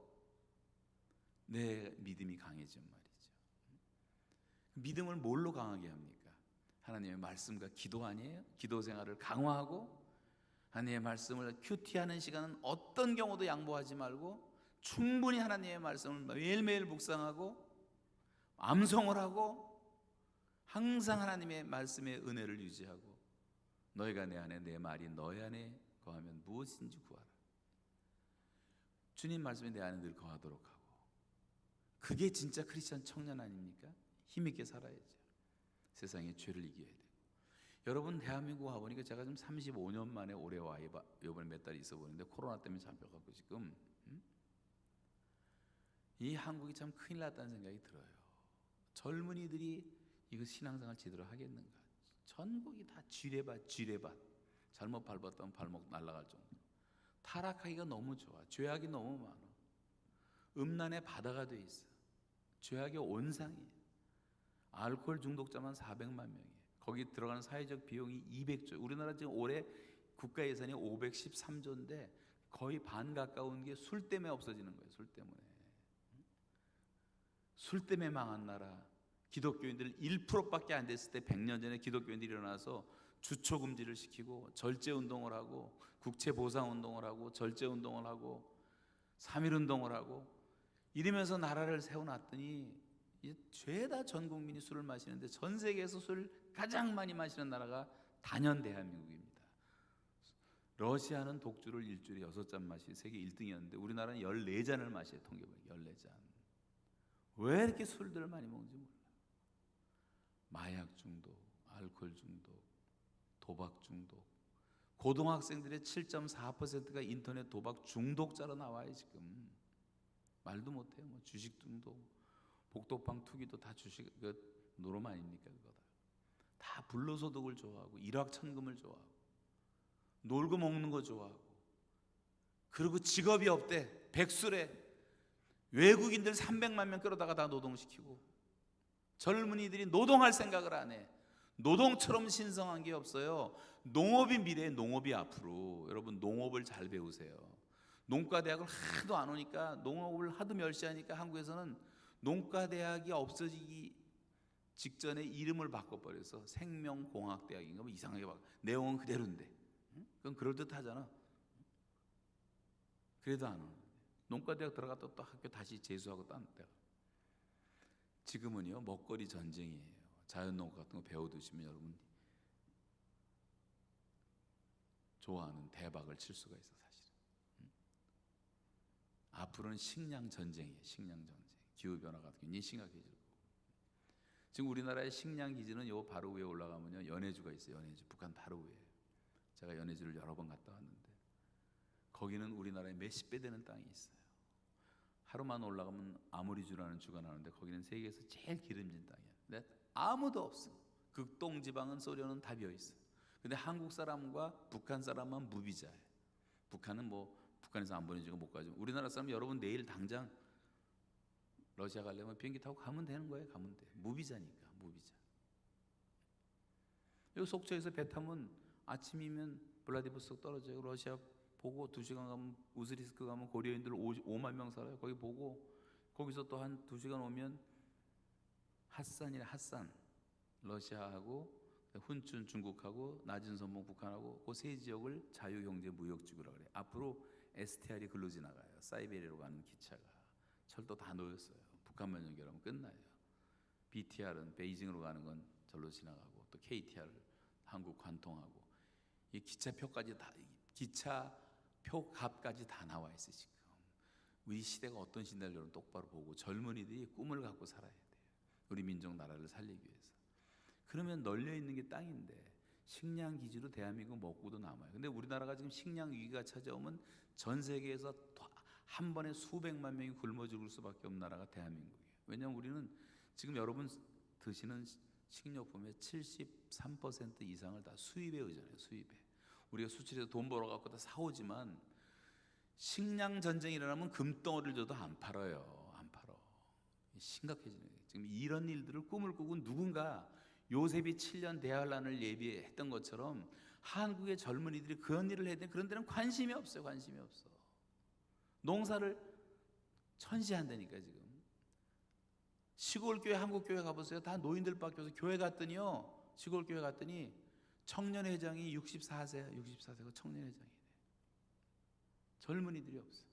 내 믿음이 강해지면 말이죠. 믿음을 뭘로 강하게 합니까? 하나님의 말씀과 기도 아니에요? 기도 생활을 강화하고, 하나님의 말씀을 큐티하는 시간은 어떤 경우도 양보하지 말고 충분히 하나님의 말씀을 매일매일 묵상하고 암송을 하고, 항상 하나님의 말씀의 은혜를 유지하고, 너희가 내 안에 내 말이 너희 안에 거하면 무엇인지 구하라. 주님 말씀이 내 안에 늘 거하도록 하고, 그게 진짜 크리스찬 청년 아닙니까? 힘있게 살아야죠. 세상의 죄를 이겨야 돼요. 여러분 대한민국 와보니까 제가 지금 35년 만에 올해 와 이번에 몇 달 있어 보는데, 코로나 때문에 잡혀갖고 지금 이 한국이 참 큰일 났다는 생각이 들어요. 젊은이들이 이거 신앙생활 제대로 하겠는가? 전국이 다 쥐레밭 잘못 밟았다면 발목 날아갈 정도. 타락하기가 너무 좋아. 죄악이 너무 많아. 음란의 바다가 돼 있어. 죄악의 온상이에요. 알코올 중독자만 400만 명이에요. 거기 들어가는 사회적 비용이 200조. 우리나라 지금 올해 국가 예산이 513조인데 거의 반 가까운 게 술 때문에 없어지는 거예요. 술 때문에. 술 때문에 망한 나라. 기독교인들 1%밖에 안 됐을 때 100년 전에 기독교인들이 일어나서 주초 금지를 시키고 절제 운동을 하고 국채 보상 운동을 하고 절제 운동을 하고 3.1 운동을 하고 이러면서 나라를 세워놨더니 죄다 전 국민이 술을 마시는데, 전 세계에서 술 가장 많이 마시는 나라가 단연 대한민국입니다. 러시아는 독주를 일주일에 6잔 마시 세계 1등이었는데 우리나라는 14잔을 마셔요. 통계보면 14잔. 왜 이렇게 술들을 많이 먹는지 몰라. 마약 중독, 알코올 중독, 도박 중독. 고등학생들의 7.4%가 인터넷 도박 중독자로 나와요. 지금 말도 못해요. 뭐 주식 중독, 복도방 투기도 다 주식 노름 아닙니까? 그거다. 다 불로소득을 좋아하고 일확천금을 좋아하고 놀고 먹는 거 좋아하고, 그리고 직업이 없대. 백수래. 외국인들 300만 명 끌어다가 다 노동시키고, 젊은이들이 노동할 생각을 안 해. 노동처럼 신성한 게 없어요. 농업이 미래에, 농업이 앞으로. 여러분 농업을 잘 배우세요. 농과대학을 하도 안 오니까, 농업을 하도 멸시하니까 한국에서는 농과대학이 없어지기 직전에 이름을 바꿔버려서 생명공학대학인가 뭐 이상하게 바꿔. 내용은 그대로인데. 그건 그럴듯하잖아. 그래도 안 오는데. 농과대학 들어갔다 또 학교 다시 재수하고 딴 데가. 지금은요 먹거리 전쟁이에요. 자연농업 같은 거 배워두시면 여러분 좋아하는 대박을 칠 수가 있어. 사실은 앞으로는 식량 전쟁이에요. 식량 전쟁. 기후변화 같은 게 굉장히 심각해질 거고. 지금 우리나라의 식량 기지는 요 바로 위에 올라가면요 연해주가 있어요. 연해주. 북한 바로 위에. 제가 연해주를 여러 번 갔다 왔는데 거기는 우리나라의 몇십 배 되는 땅이 있어요. 하루만 올라가면 아모리주라는 주가 나오는데 거기는 세계에서 제일 기름진 땅이야. 근데 아무도 없어. 극동 지방은 소련은 다 비어 있어. 근데 한국 사람과 북한 사람만 무비자예요. 북한은 북한에서 안 보내주고 못 가죠. 우리나라 사람 여러분 내일 당장 러시아 가려면 비행기 타고 가면 되는 거예요. 가면 돼. 무비자니까, 무비자. 여기 속초에서 배 타면 아침이면 블라디보스토크 떨어져요. 러시아 보고 2시간 가면 우스리스크 가면 고려인들 5만 명 살아요. 거기 보고 거기서 또 한 2시간 오면 핫산 러시아하고 훈춘 중국하고 낮은 선봉 북한하고 그 세 지역을 자유경제무역지구라고 그래요. 앞으로 STR이 글로 지나가요. 사이베리아로 가는 기차가 철도 다 놓였어요. 북한만 연결하면 끝나요. BTR은 베이징으로 가는 건 절로 지나가고 또 KTR 한국 관통하고 이 기차표까지 다 기차표 값까지 다 나와 있어 지금. 우리 시대가 어떤 시대를 여러분 똑바로 보고 젊은이들이 꿈을 갖고 살아야 돼요. 우리 민족 나라를 살리기 위해서. 그러면 널려 있는 게 땅인데 식량 기지로 대한민국 먹고도 남아요. 근데 우리나라가 지금 식량 위기가 찾아오면 전 세계에서 한 번에 수백만 명이 굶어 죽을 수밖에 없는 나라가 대한민국이에요. 왜냐하면 우리는 지금 여러분 드시는 식료품의 73% 이상을 다 수입에 의존해요. 수입에. 우리가 수출해서 돈 벌어갖고 다 사오지만 식량 전쟁이 일어나면 금덩어리를 줘도 안 팔아요. 안 팔어. 심각해지는 거예요. 지금 이런 일들을 꿈을 꾸고 누군가 요셉이 7년 대환란을 예비했던 것처럼 한국의 젊은이들이 그런 일을 해야 되는데 그런 데는 관심이 없어요. 관심이 없어. 농사를 천시한다니까 지금. 시골 교회 한국 교회 가보세요. 다 노인들밖에 없어요. 교회 갔더니요. 시골 교회 갔더니 청년회장이 64세가 청년회장이 돼. 젊은이들이 없어.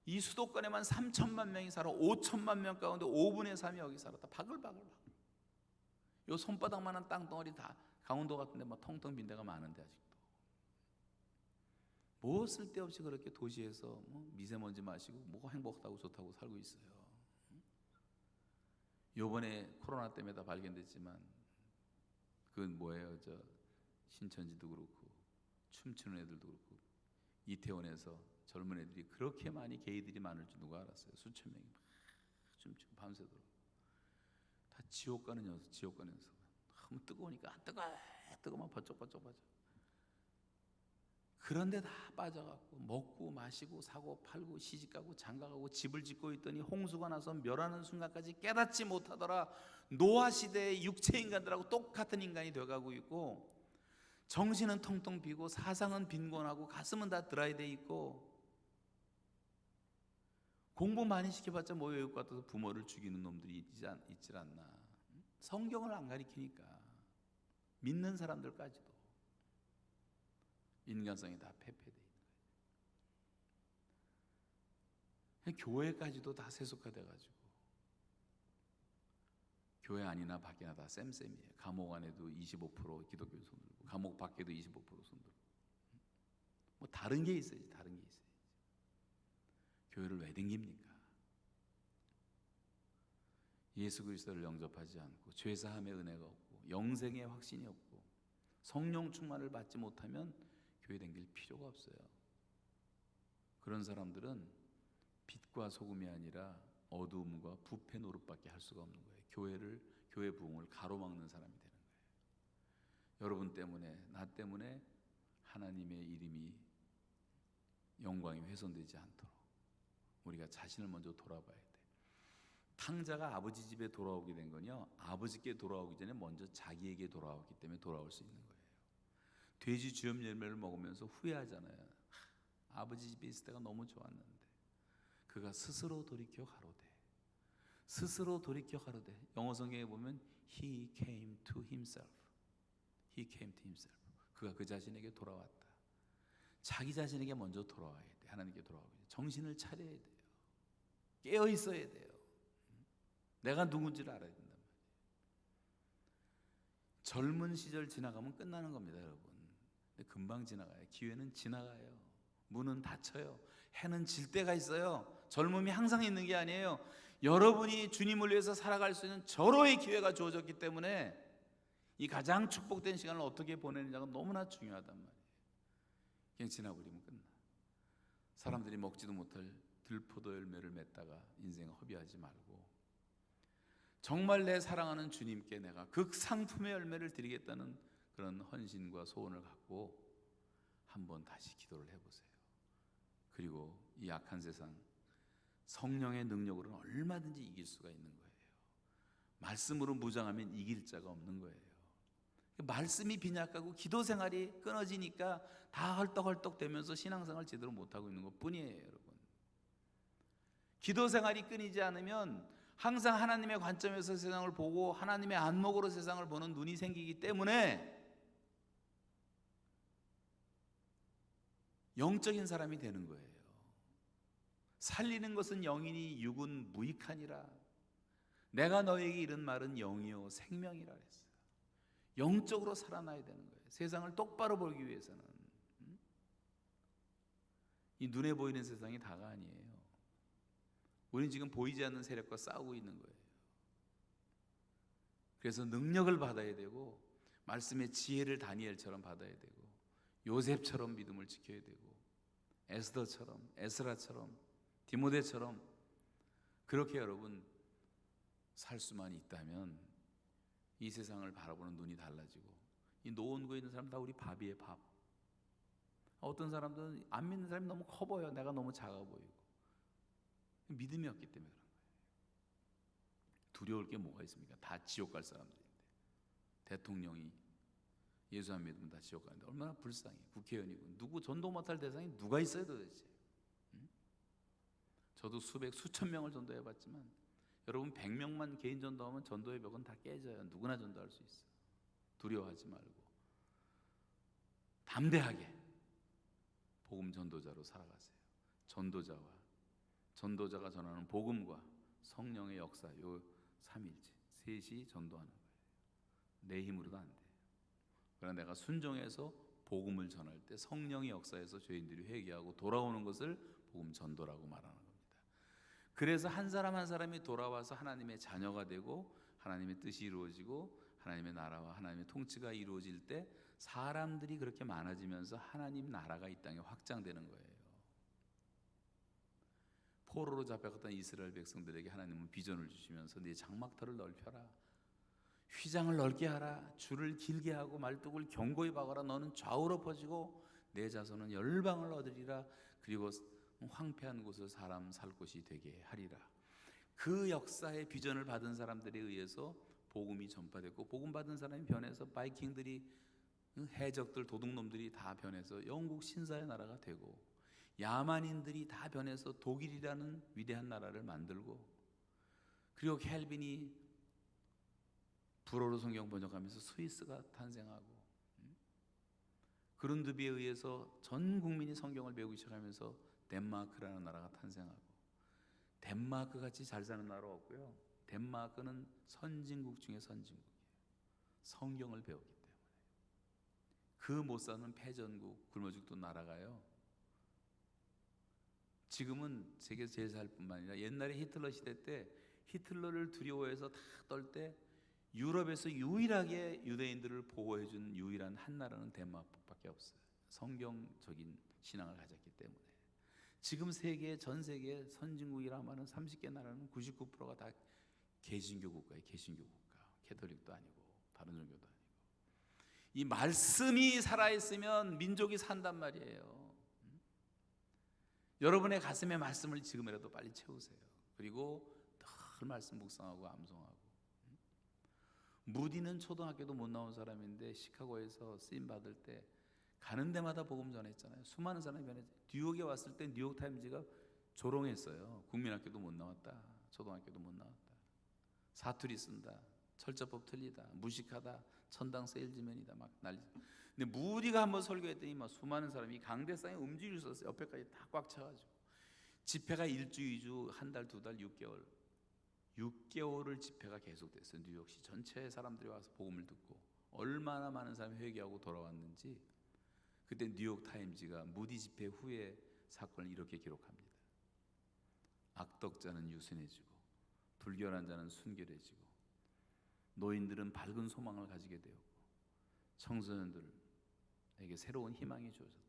이 수도권에만 3천만 명이 살아. 5천만 명 가운데 5분의 3이 여기 살았다. 바글바글. 요 손바닥만한 땅덩어리 다 강원도 같은데 막 텅텅 빈 데가 많은데 아직도. 뭐 쓸데없이 그렇게 도시에서 미세먼지 마시고 뭐가 행복하고 좋다고 살고 있어요. 요번에 코로나 때문에 다 발견됐지만 그건 뭐예요? 신천지도 그렇고 춤추는 애들도 그렇고 이태원에서 젊은 애들이 그렇게 많이 게이들이 많을 줄 누가 알았어요? 수천 명이 막 춤추고 밤새도록. 다 지옥 가는 녀석, 지옥 가는 녀석. 너무 뜨거우니까 뜨거우면 버쩍버쩍 빠져. 그런데 다 빠져갖고 먹고 마시고 사고 팔고 시집가고 장가가고 집을 짓고 있더니 홍수가 나서 멸하는 순간까지 깨닫지 못하더라. 노아 시대의 육체 인간들하고 똑같은 인간이 되어가고 있고 정신은 텅텅 비고 사상은 빈곤하고 가슴은 다 드라이 돼 있고 공부 많이 시켜봤자 뭐 외국 같아서 부모를 죽이는 놈들이 있질 않나. 성경을 안 가리키니까 믿는 사람들까지도 인간성이 다 폐폐되어 있는 거예요. 교회까지도 다 세속화돼가지고 교회 안이나 밖이나 다 쌤쌤이에요. 감옥 안에도 25% 기독교 손 들고 감옥 밖에도 25% 손 들고 뭐 다른 게 있어야지. 다른 게 있어야지. 교회를 왜 댕깁니까? 예수 그리스도를 영접하지 않고 죄사함의 은혜가 없고 영생의 확신이 없고 성령 충만을 받지 못하면 교회 댕길 필요가 없어요. 그런 사람들은 빛과 소금이 아니라 어두움과 부패 노릇밖에 할 수가 없는 거예요. 교회 부흥을 가로막는 사람이 되는 거예요. 여러분 때문에 나 때문에 하나님의 이름이 영광이 훼손되지 않도록 우리가 자신을 먼저 돌아봐야 돼. 탕자가 아버지 집에 돌아오게 된 건요, 아버지께 돌아오기 전에 먼저 자기에게 돌아왔기 때문에 돌아올 수 있는 거예요. 돼지 주염 열매를 먹으면서 후회하잖아요. 아버지 집에 있을 때가 너무 좋았는데. 그가 스스로 돌이켜 가로되. 스스로 돌이켜 가로되. 영어 성경에 보면 He came to himself. He came to himself. 그가 그 자신에게 돌아왔다. 자기 자신에게 먼저 돌아와야 돼. 하나님께 돌아오고 정신을 차려야 돼요. 깨어 있어야 돼요. 내가 누군지를 알아야 된단 말이에요. 젊은 시절 지나가면 끝나는 겁니다, 여러분. 근데 금방 지나가요. 기회는 지나가요. 문은 닫혀요. 해는 질 때가 있어요. 젊음이 항상 있는 게 아니에요. 여러분이 주님을 위해서 살아갈 수 있는 절호의 기회가 주어졌기 때문에 이 가장 축복된 시간을 어떻게 보내느냐가 너무나 중요하단 말이에요. 그냥 지나버리면 끝나. 사람들이 먹지도 못할 들포도 열매를 맺다가 인생 허비하지 말고 정말 내 사랑하는 주님께 내가 극상품의 열매를 드리겠다는 그런 헌신과 소원을 갖고 한번 다시 기도를 해보세요. 그리고 이 악한 세상 성령의 능력으로는 얼마든지 이길 수가 있는 거예요. 말씀으로 무장하면 이길 자가 없는 거예요. 말씀이 빈약하고 기도 생활이 끊어지니까 다 헐떡헐떡 되면서 신앙생활 제대로 못하고 있는 것 뿐이에요. 여러분, 기도 생활이 끊이지 않으면 항상 하나님의 관점에서 세상을 보고 하나님의 안목으로 세상을 보는 눈이 생기기 때문에 영적인 사람이 되는 거예요. 살리는 것은 영이니 육은 무익하니라. 내가 너에게 이른 말은 영이요 생명이라 그랬어요. 영적으로 살아나야 되는 거예요. 세상을 똑바로 보기 위해서는. 이 눈에 보이는 세상이 다가 아니에요. 우리는 지금 보이지 않는 세력과 싸우고 있는 거예요. 그래서 능력을 받아야 되고 말씀의 지혜를 다니엘처럼 받아야 되고 요셉처럼 믿음을 지켜야 되고 에스더처럼 에스라처럼 디모데처럼 그렇게 여러분 살 수만 있다면 이 세상을 바라보는 눈이 달라지고 이 노원구에 있는 사람 다 우리 밥이에요. 밥. 어떤 사람들은 안 믿는 사람이 너무 커 보여. 내가 너무 작아 보이고 믿음이 없기 때문에 그런 거예요. 두려울 게 뭐가 있습니까? 다 지옥 갈 사람들인데 대통령이 예수 안 믿으면 다 지옥 가는데 얼마나 불쌍해. 국회의원이고 누구 전도 못할 대상이 누가 있어요 도대체? 저도 수천 명을 전도해봤지만 여러분 100명만 개인 전도하면 전도의 벽은 다 깨져요. 누구나 전도할 수 있어. 두려워하지 말고 담대하게 복음 전도자로 살아가세요. 전도자가 전하는 복음과 성령의 역사 요 삼일체 셋이 전도하는 거예요. 내 힘으로도 안 돼. 그러나 내가 순종해서 복음을 전할 때 성령의 역사에서 죄인들이 회개하고 돌아오는 것을 복음 전도라고 말하는 겁니다. 그래서 한 사람 한 사람이 돌아와서 하나님의 자녀가 되고 하나님의 뜻이 이루어지고 하나님의 나라와 하나님의 통치가 이루어질 때 사람들이 그렇게 많아지면서 하나님 나라가 이 땅에 확장되는 거예요. 포로로 잡혀갔던 이스라엘 백성들에게 하나님은 비전을 주시면서 네 장막터를 넓혀라, 휘장을 넓게 하라, 줄을 길게 하고 말뚝을 견고히 박아라. 너는 좌우로 퍼지고 내 자손은 열방을 얻으리라. 그리고 황폐한 곳을 사람 살 곳이 되게 하리라. 그 역사의 비전을 받은 사람들에 의해서 복음이 전파됐고 복음 받은 사람이 변해서 바이킹들이 해적들 도둑놈들이 다 변해서 영국 신사의 나라가 되고 야만인들이 다 변해서 독일이라는 위대한 나라를 만들고 그리고 켈빈이 불어로 성경 번역하면서 스위스가 탄생하고 그룬드비에 의해서 전 국민이 성경을 배우기 시작하면서 덴마크라는 나라가 탄생하고 덴마크 같이 잘 사는 나라 없고요. 덴마크는 선진국 중에 선진국이에요. 성경을 배웠기 때문에. 그 못 사는 패전국 굶어 죽던 나라가요. 지금은 세계에서 제일 살 뿐만 아니라 옛날에 히틀러 시대 때 히틀러를 두려워해서 다 떨 때 유럽에서 유일하게 유대인들을 보호해준 유일한 한 나라는 덴마크밖에 없어요. 성경적인 신앙을 가졌기 때문에. 지금 전 세계 선진국이라 말하는 30개 나라는 99%가 다 개신교 국가예요. 개신교 국가. 캐톨릭도 아니고 다른 종교도 아니고. 이 말씀이 살아있으면 민족이 산단 말이에요. 여러분의 가슴에 말씀을 지금이라도 빨리 채우세요. 그리고 늘 말씀 묵상하고 암송하고. 무디는 초등학교도 못 나온 사람인데 시카고에서 쓰임 받을 때 가는 데마다 복음 전했잖아요. 수많은 사람이 변했죠. 뉴욕에 왔을 때 뉴욕타임즈가 조롱했어요. 국민학교도 못 나왔다. 초등학교도 못 나왔다. 사투리 쓴다. 철자법 틀리다. 무식하다. 천당 세일즈맨이다. 막 난리. 근데 무디가 한번 설교했더니 막 수많은 사람이 강대상에 음주를 썼어요. 옆에까지 다 꽉 차가지고. 집회가 1주, 2주, 한 달, 2달, 6개월을 집회가 계속됐어요. 뉴욕시 전체 사람들이 와서 복음을 듣고 얼마나 많은 사람이 회개하고 돌아왔는지. 그때 뉴욕타임즈가 무디 집회 후에 사건을 이렇게 기록합니다. 악덕자는 유순해지고 불결한 자는 순결해지고 노인들은 밝은 소망을 가지게 되었고 청소년들에게 새로운 희망이 주어졌다.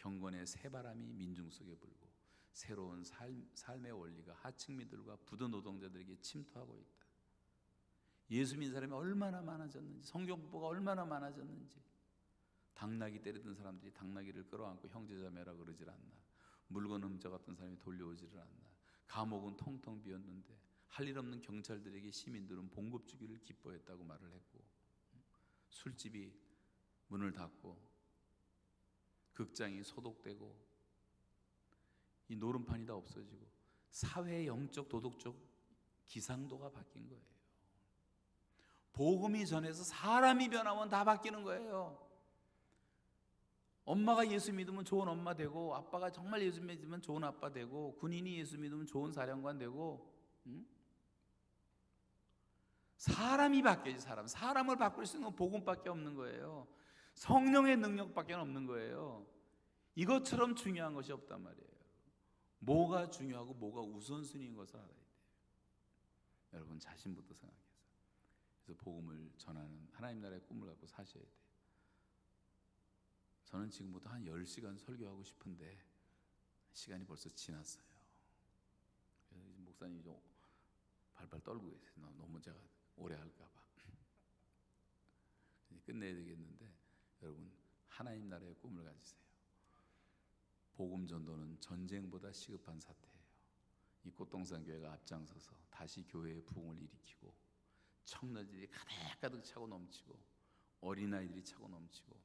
경건의 새바람이 민중 속에 불고 새로운 삶의 원리가 하층민들과 부도 노동자들에게 침투하고 있다. 예수 믿는 사람이 얼마나 많아졌는지, 성경 공부가 얼마나 많아졌는지. 당나귀 때리던 사람들이 당나귀를 끌어안고 형제자매라 그러질 않나. 물건 훔쳐갔던 사람이 돌려오지를 않나. 감옥은 텅텅 비었는데 할 일 없는 경찰들에게 시민들은 봉급 주기를 기뻐했다고 말을 했고, 술집이 문을 닫고 극장이 소독되고 이 노름판이 다 없어지고 사회의 영적 도덕적 기상도가 바뀐 거예요. 복음이 전해서 사람이 변하면 다 바뀌는 거예요. 엄마가 예수 믿으면 좋은 엄마 되고, 아빠가 정말 예수 믿으면 좋은 아빠 되고, 군인이 예수 믿으면 좋은 사령관 되고, 사람이 바뀌어야지. 사람을 바꿀 수 있는 건 복음밖에 없는 거예요. 성령의 능력밖에 없는 거예요. 이것처럼 중요한 것이 없단 말이에요. 뭐가 중요하고 뭐가 우선순위인 것을 알아야 돼요. 여러분 자신부터 생각해서. 그래서 복음을 전하는 하나님 나라의 꿈을 갖고 사셔야 돼요. 저는 지금부터 한 10시간 설교하고 싶은데 시간이 벌써 지났어요. 그래서 목사님이 좀 발발 떨고 계세요. 너무 제가 오래 할까 봐. 끝내야 되겠는데, 여러분 하나님 나라의 꿈을 가지세요. 복음 전도는 전쟁보다 시급한 사태예요. 이 꽃동산 교회가 앞장서서 다시 교회의 부흥을 일으키고, 청년들이 가득가득 차고 넘치고, 어린아이들이 차고 넘치고,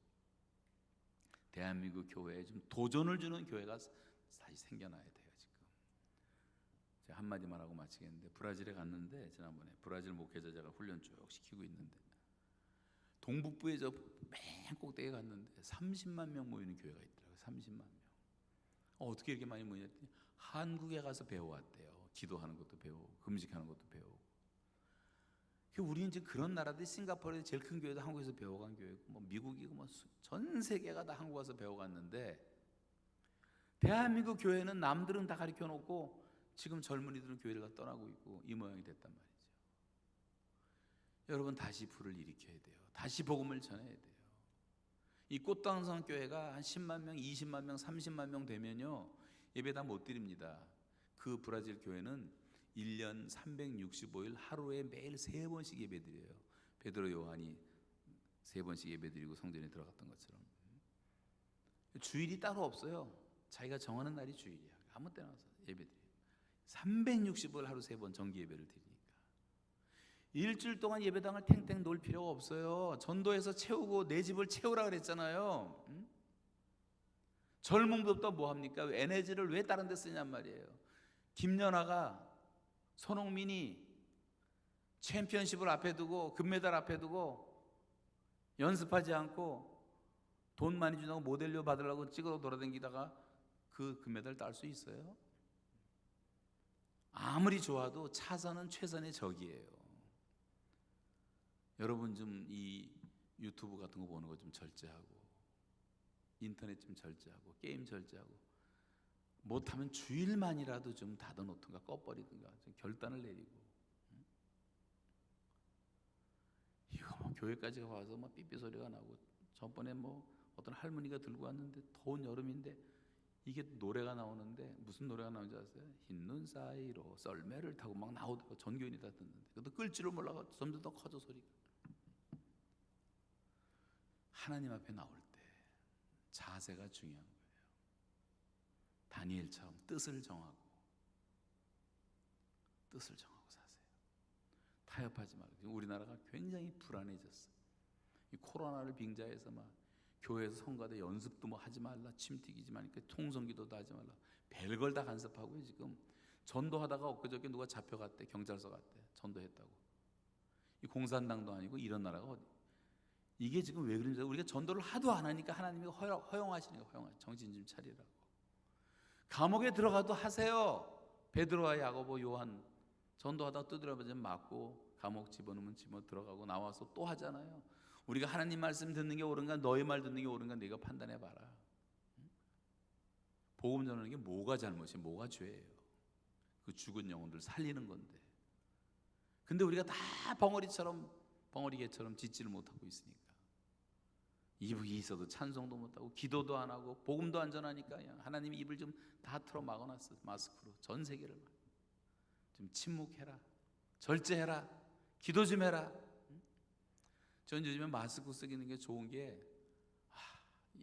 대한민국 교회에 좀 도전을 주는 교회가 다시 생겨나야 돼요. 지금 제가 한마디만 하고 마치겠는데, 브라질에 갔는데, 지난번에 브라질 목회자가 훈련 쭉 시키고 있는데, 동북부에 저 맨 꼭대기에 갔는데 30만 명 모이는 교회가 있더라고요. 30만 명. 어떻게 이렇게 많이 모였더니 한국에 가서 배워왔대요. 기도하는 것도 배우고 금식하는 것도 배우고. 우리는 이제 그런 나라들이, 싱가포르에 제일 큰 교회도 한국에서 배워간 교회고, 뭐 미국이고 뭐 전 세계가 다 한국 와서 배워갔는데, 대한민국 교회는 남들은 다 가르쳐 놓고 지금 젊은이들은 교회를 다 떠나고 있고 이 모양이 됐단 말이죠. 여러분 다시 불을 일으켜야 돼요. 다시 복음을 전해야 돼요. 이 꽃당선 교회가 한 10만 명, 20만 명, 30만 명 되면요, 예배 다 못 드립니다. 그 브라질 교회는 1년 365일 하루에 매일 3번씩 예배 드려요. 베드로 요한이 3번씩 예배 드리고 성전에 들어갔던 것처럼. 주일이 따로 없어요. 자기가 정하는 날이 주일이야. 아무 때나 와서 예배 드려요. 365일 하루 3번 정기 예배를 드리니까 일주일 동안 예배당을 탱탱 놓을 필요가 없어요. 전도해서 채우고 내 집을 채우라 그랬잖아요. 젊은 것부터 뭐 합니까? 에너지를 왜 다른 데 쓰냔 말이에요. 김연아가, 손흥민이 챔피언십을 앞에 두고 금메달 앞에 두고 연습하지 않고 돈 많이 준다고 모델료 받으려고 찍어 돌아다니다가 그 금메달 딸 수 있어요? 아무리 좋아도 차선은 최선의 적이에요. 여러분 좀 이 유튜브 같은 거 보는 거 좀 절제하고, 인터넷 좀 절제하고, 게임 절제하고, 못하면 주일만이라도 좀 닫아놓든가 꺼버리든가 좀 결단을 내리고. 이거 뭐 교회까지 와서 막 삐삐 소리가 나고, 전번에 뭐 어떤 할머니가 들고 왔는데 더운 여름인데 이게 노래가 나오는데 무슨 노래가 나오는지 아세요? 흰 눈 사이로 썰매를 타고 막 나오다가 전교인이 다 듣는데, 그것도 끌 줄을 몰라가 점점 더 커져 소리가. 하나님 앞에 나올 때 자세가 중요한 거예요. 다니엘처럼 뜻을 정하고 사세요. 타협하지 말고. 우리나라가 굉장히 불안해졌어. 이 코로나를 빙자해서 막 교회에서 성가대 연습도 뭐 하지 말라, 침 튀기지 말니까 통성기도도 하지 말라, 별걸 다 간섭하고요. 지금 전도하다가 엊그저께 누가 잡혀갔대. 경찰서 갔대. 전도했다고. 이 공산당도 아니고 이런 나라가 어디. 이게 지금 왜 그런지, 우리가 전도를 하도 안 하니까 하나님이 허용하시는 거예요. 정신 좀 차리라고. 감옥에 들어가도 하세요. 베드로와 야고보, 요한 전도하다가 두드려맞으면 맞고 감옥 집어넣으면 집어 들어가고 나와서 또 하잖아요. 우리가 하나님 말씀 듣는 게 옳은가, 너의 말 듣는 게 옳은가 네가 판단해봐라. 복음 전하는 게 뭐가 잘못이에요? 뭐가 죄예요? 그 죽은 영혼들 살리는 건데. 근데 우리가 다 벙어리개처럼 짓지를 못하고 있으니까 입이 있어도 찬송도 못하고 기도도 안 하고 복음도 안 전하니까 그냥 하나님이 입을 좀 다 틀어 막아놨어. 마스크로 전 세계를 좀 침묵해라, 절제해라, 기도 좀 해라. 전 요즘에 마스크 쓰기는 게 좋은 게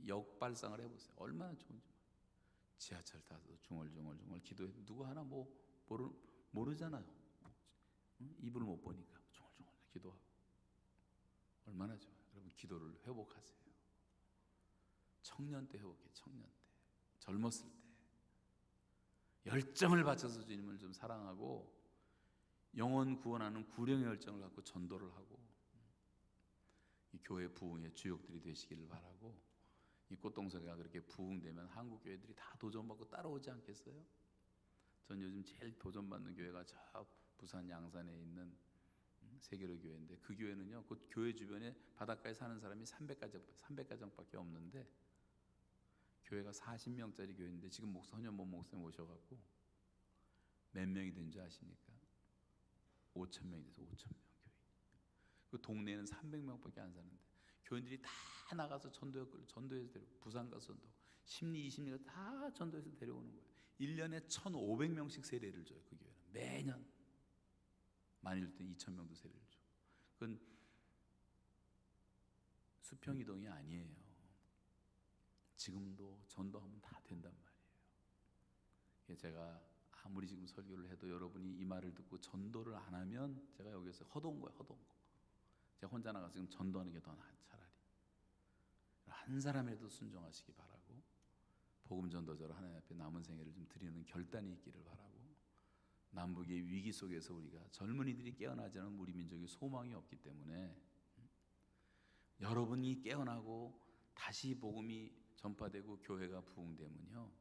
역발상을 해보세요. 얼마나 좋은지. 지하철 타도 중얼중얼 기도해도 누구 하나 모르잖아요. 입을 못 보니까 중얼중얼 기도하고. 얼마나 좋아요. 여러분 기도를 회복하세요. 청년 때 회복해. 청년 때, 젊었을 때 열정을 바쳐서 주님을 좀 사랑하고 영혼 구원하는 구령의 열정을 갖고 전도를 하고 이 교회 부흥의 주역들이 되시기를 바라고, 이 꽃동서가 그렇게 부흥되면 한국 교회들이 다 도전받고 따라오지 않겠어요? 전 요즘 제일 도전받는 교회가 저 부산 양산에 있는 세계로 교회인데, 그 교회는요, 그 교회 주변에 바닷가에 사는 사람이 300가정밖에 없는데, 교회가 40명짜리 교회인데 지금 헌현범 목사님 오셔갖고 몇 명이 된 줄 아십니까? 5,000명이 돼서 5,000명 교회. 그 동네에는 300명밖에 안 사는데 교인들이 다 나가서 전도해서 데려오고, 부산 가서 전도, 심리 20리가 다 전도해서 데려오는 거예요. 1년에 1,500명씩 세례를 줘요. 그 교회는 매년 많이 줄 때 2,000명도 세례를 줘. 그건 수평이동이 아니에요. 지금도 전도하면 다 된단 말이에요. 제가 아무리 지금 설교를 해도 여러분이 이 말을 듣고 전도를 안 하면 제가 여기서 허도한 거예요. 허도한 거. 제가 혼자 나가서 지금 전도하는 게 더 나아. 차라리 한 사람이라도 순종하시기 바라고, 복음 전도자로 하나님 앞에 남은 생애를 좀 드리는 결단이 있기를 바라고, 남북의 위기 속에서 우리가 젊은이들이 깨어나지 않은 우리 민족의 소망이 없기 때문에 여러분이 깨어나고 다시 복음이 전파되고 교회가 부흥되면요,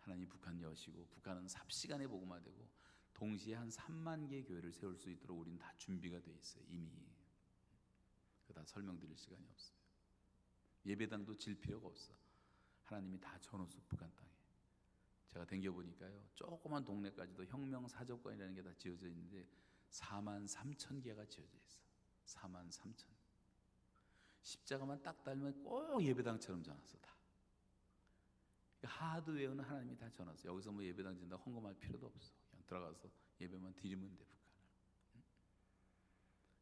하나님 북한 여시고 북한은 삽시간에 복음화되고 동시에 한 3만 개의 교회를 세울 수 있도록 우리는 다 준비가 돼 있어요. 이미 그거 다 설명드릴 시간이 없어요. 예배당도 질 필요가 없어. 하나님이 다 전호수 북한 땅에. 제가 댕겨보니까요, 조그만 동네까지도 혁명사적관이라는 게 다 지어져 있는데 43,000개가 지어져 있어. 43,000. 십자가만 딱 달면 꼭 예배당처럼 전놨어. 다. 하드웨어는 하나님이 다 전놨어. 여기서 뭐 예배당 진다 헌금할 필요도 없어. 그냥 들어가서 예배만 드리면 돼. 북한을.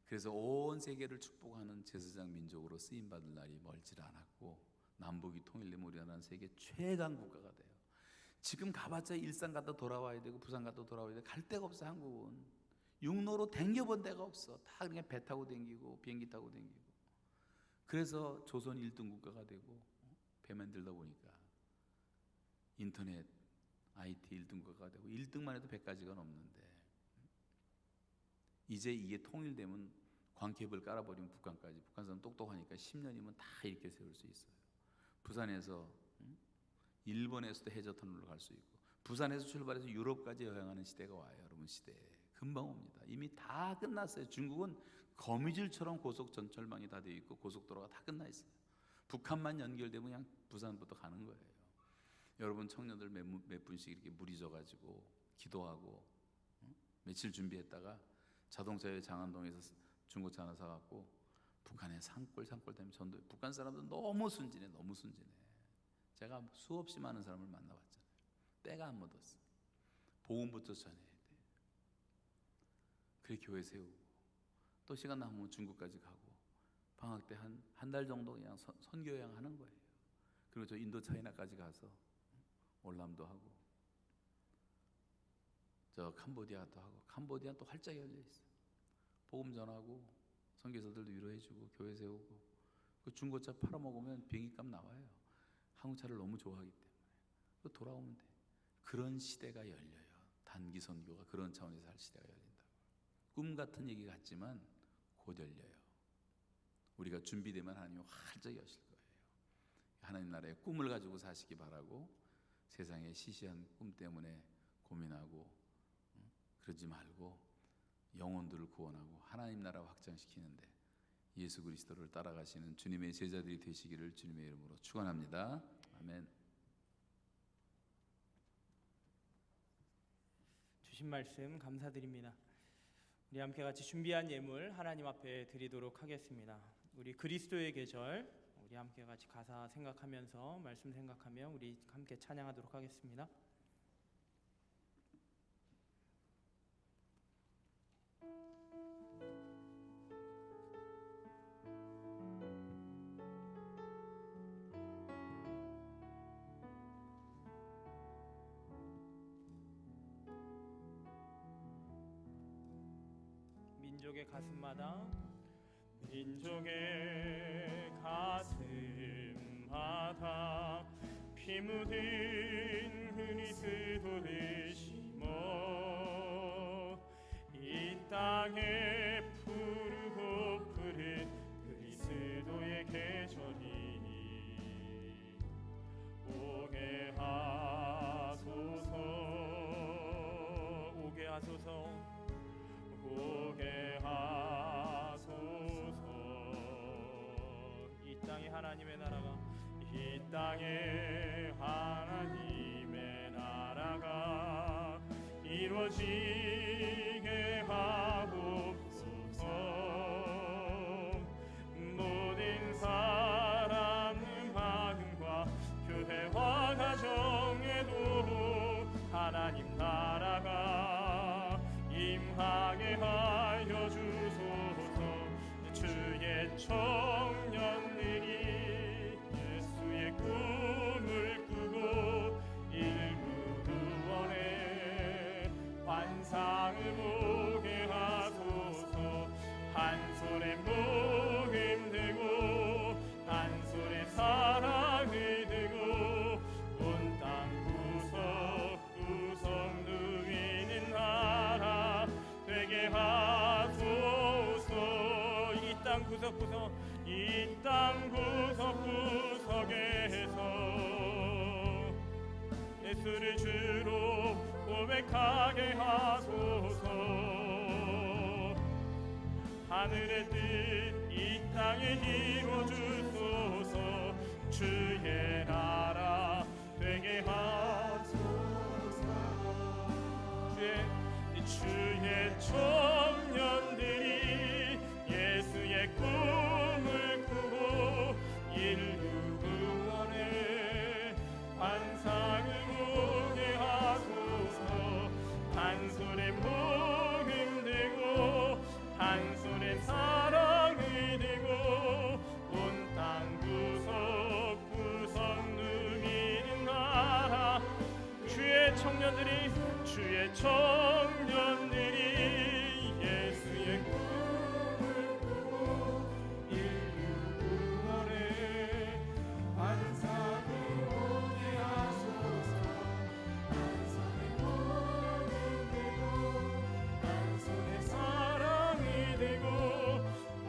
그래서 온 세계를 축복하는 제사장 민족으로 쓰임받을 날이 멀지 않았고, 남북이 통일되면 우리나라는 세계 최강 국가가 돼요. 지금 가봤자 일산 갔다 돌아와야 되고 부산 갔다 돌아와야 되고 갈 데가 없어. 한국은 육로로 댕겨본 데가 없어. 다 그냥 배 타고 댕기고 비행기 타고 댕기고. 그래서 조선 1등 국가가 되고, 배 만들다 보니까 인터넷 IT 1등 국가가 되고, 1등만 해도 100가지가 넘는데, 이제 이게 통일되면 광케이블 깔아버리면 북한까지, 북한 사람 똑똑하니까 10년이면 다 이렇게 세울 수 있어요. 부산에서 일본에서도 해저터널로 갈 수 있고, 부산에서 출발해서 유럽까지 여행하는 시대가 와요. 여러분, 시대 금방 옵니다. 이미 다 끝났어요. 중국은 거미줄처럼 고속 전철망이 다 되어 있고 고속도로가 다 끝나 있어요. 북한만 연결되면 그냥 부산부터 가는 거예요. 여러분 청년들 몇 분씩 이렇게 무리져가지고 기도하고 며칠 준비했다가 자동차에 장안동에서 중고차 하나 사갖고 북한에 산골 되면 전도. 북한 사람들 너무 순진해. 너무 순진해. 제가 수없이 많은 사람을 만나봤잖아요. 때가 안 묻었어. 복음부터 전해야 돼. 그래 교회 세우고, 또 시간 남으면 중국까지 가고, 방학 때 한 달 정도 그냥 선교 여행 하는 거예요. 그리고 저 인도 차이나까지 가서 월남도 하고, 저 캄보디아도 하고. 캄보디아 또 활짝 열려 있어. 복음 전하고 선교사들도 위로해주고 교회 세우고, 그 중고차 팔아먹으면 비행기값 나와요. 한국 차를 너무 좋아하기 때문에. 그 돌아오면 돼. 그런 시대가 열려요. 단기 선교가 그런 차원에서 할 시대가 열린다. 꿈 같은 얘기 같지만 곧 열려요. 우리가 준비되면 하나님이 활짝 여실 거예요. 하나님 나라의 꿈을 가지고 사시기 바라고, 세상의 시시한 꿈 때문에 고민하고 그러지 말고 영혼들을 구원하고 하나님 나라 확장시키는데 예수 그리스도를 따라가시는 주님의 제자들이 되시기를 주님의 이름으로 축원합니다. 아멘. 주신 말씀 감사드립니다. 우리 함께 같이 준비한 예물 하나님 앞에 드리도록 하겠습니다. 우리 그리스도의 계절 우리 함께 같이 가사 생각하면서 말씀 생각하며 우리 함께 찬양하도록 하겠습니다. 민족의 가슴마다 민족의 가슴마다 피 묻은 그리스도 되시모 이 땅에 푸르고 푸른 그리스도의 계절이 오게 하소서 오게 하소서 오게 하소서 이 땅에 하나님의 나라가 이 땅에 하나님의 나라가 이루어지게 하옵소서 모든 사람 마음과 교회와 가정에도 하나님 나라가 임하게 하여 주소서 주의 청년들이 예수의 꿈을 꾸고 일구원의 환상을 보게 하소서 한 손에 모임 들고 한 손에 사랑을 들고 온 땅 구석구석 누이는 나라 되게 하소서 이 땅 구석구석 이 땅 구석구석에서 예수를 주로 고백하게 하소서 하늘의 뜻 이 땅에 이루어주소서 주의 나라 되게 하소서 주의 청년들이 예수의 꿈을 꾸고 인류 구원의 환상을 보게 하소서 한 손에 모임 들고 한 손에 사랑을 들고 온 땅 구석구석 누비는 나라 주의 청년들이 예수의 꿈을 꾸고 인류 구원의 환상을 보게 하소서 한 손에 몸을 들고 한 손에 사랑을 들고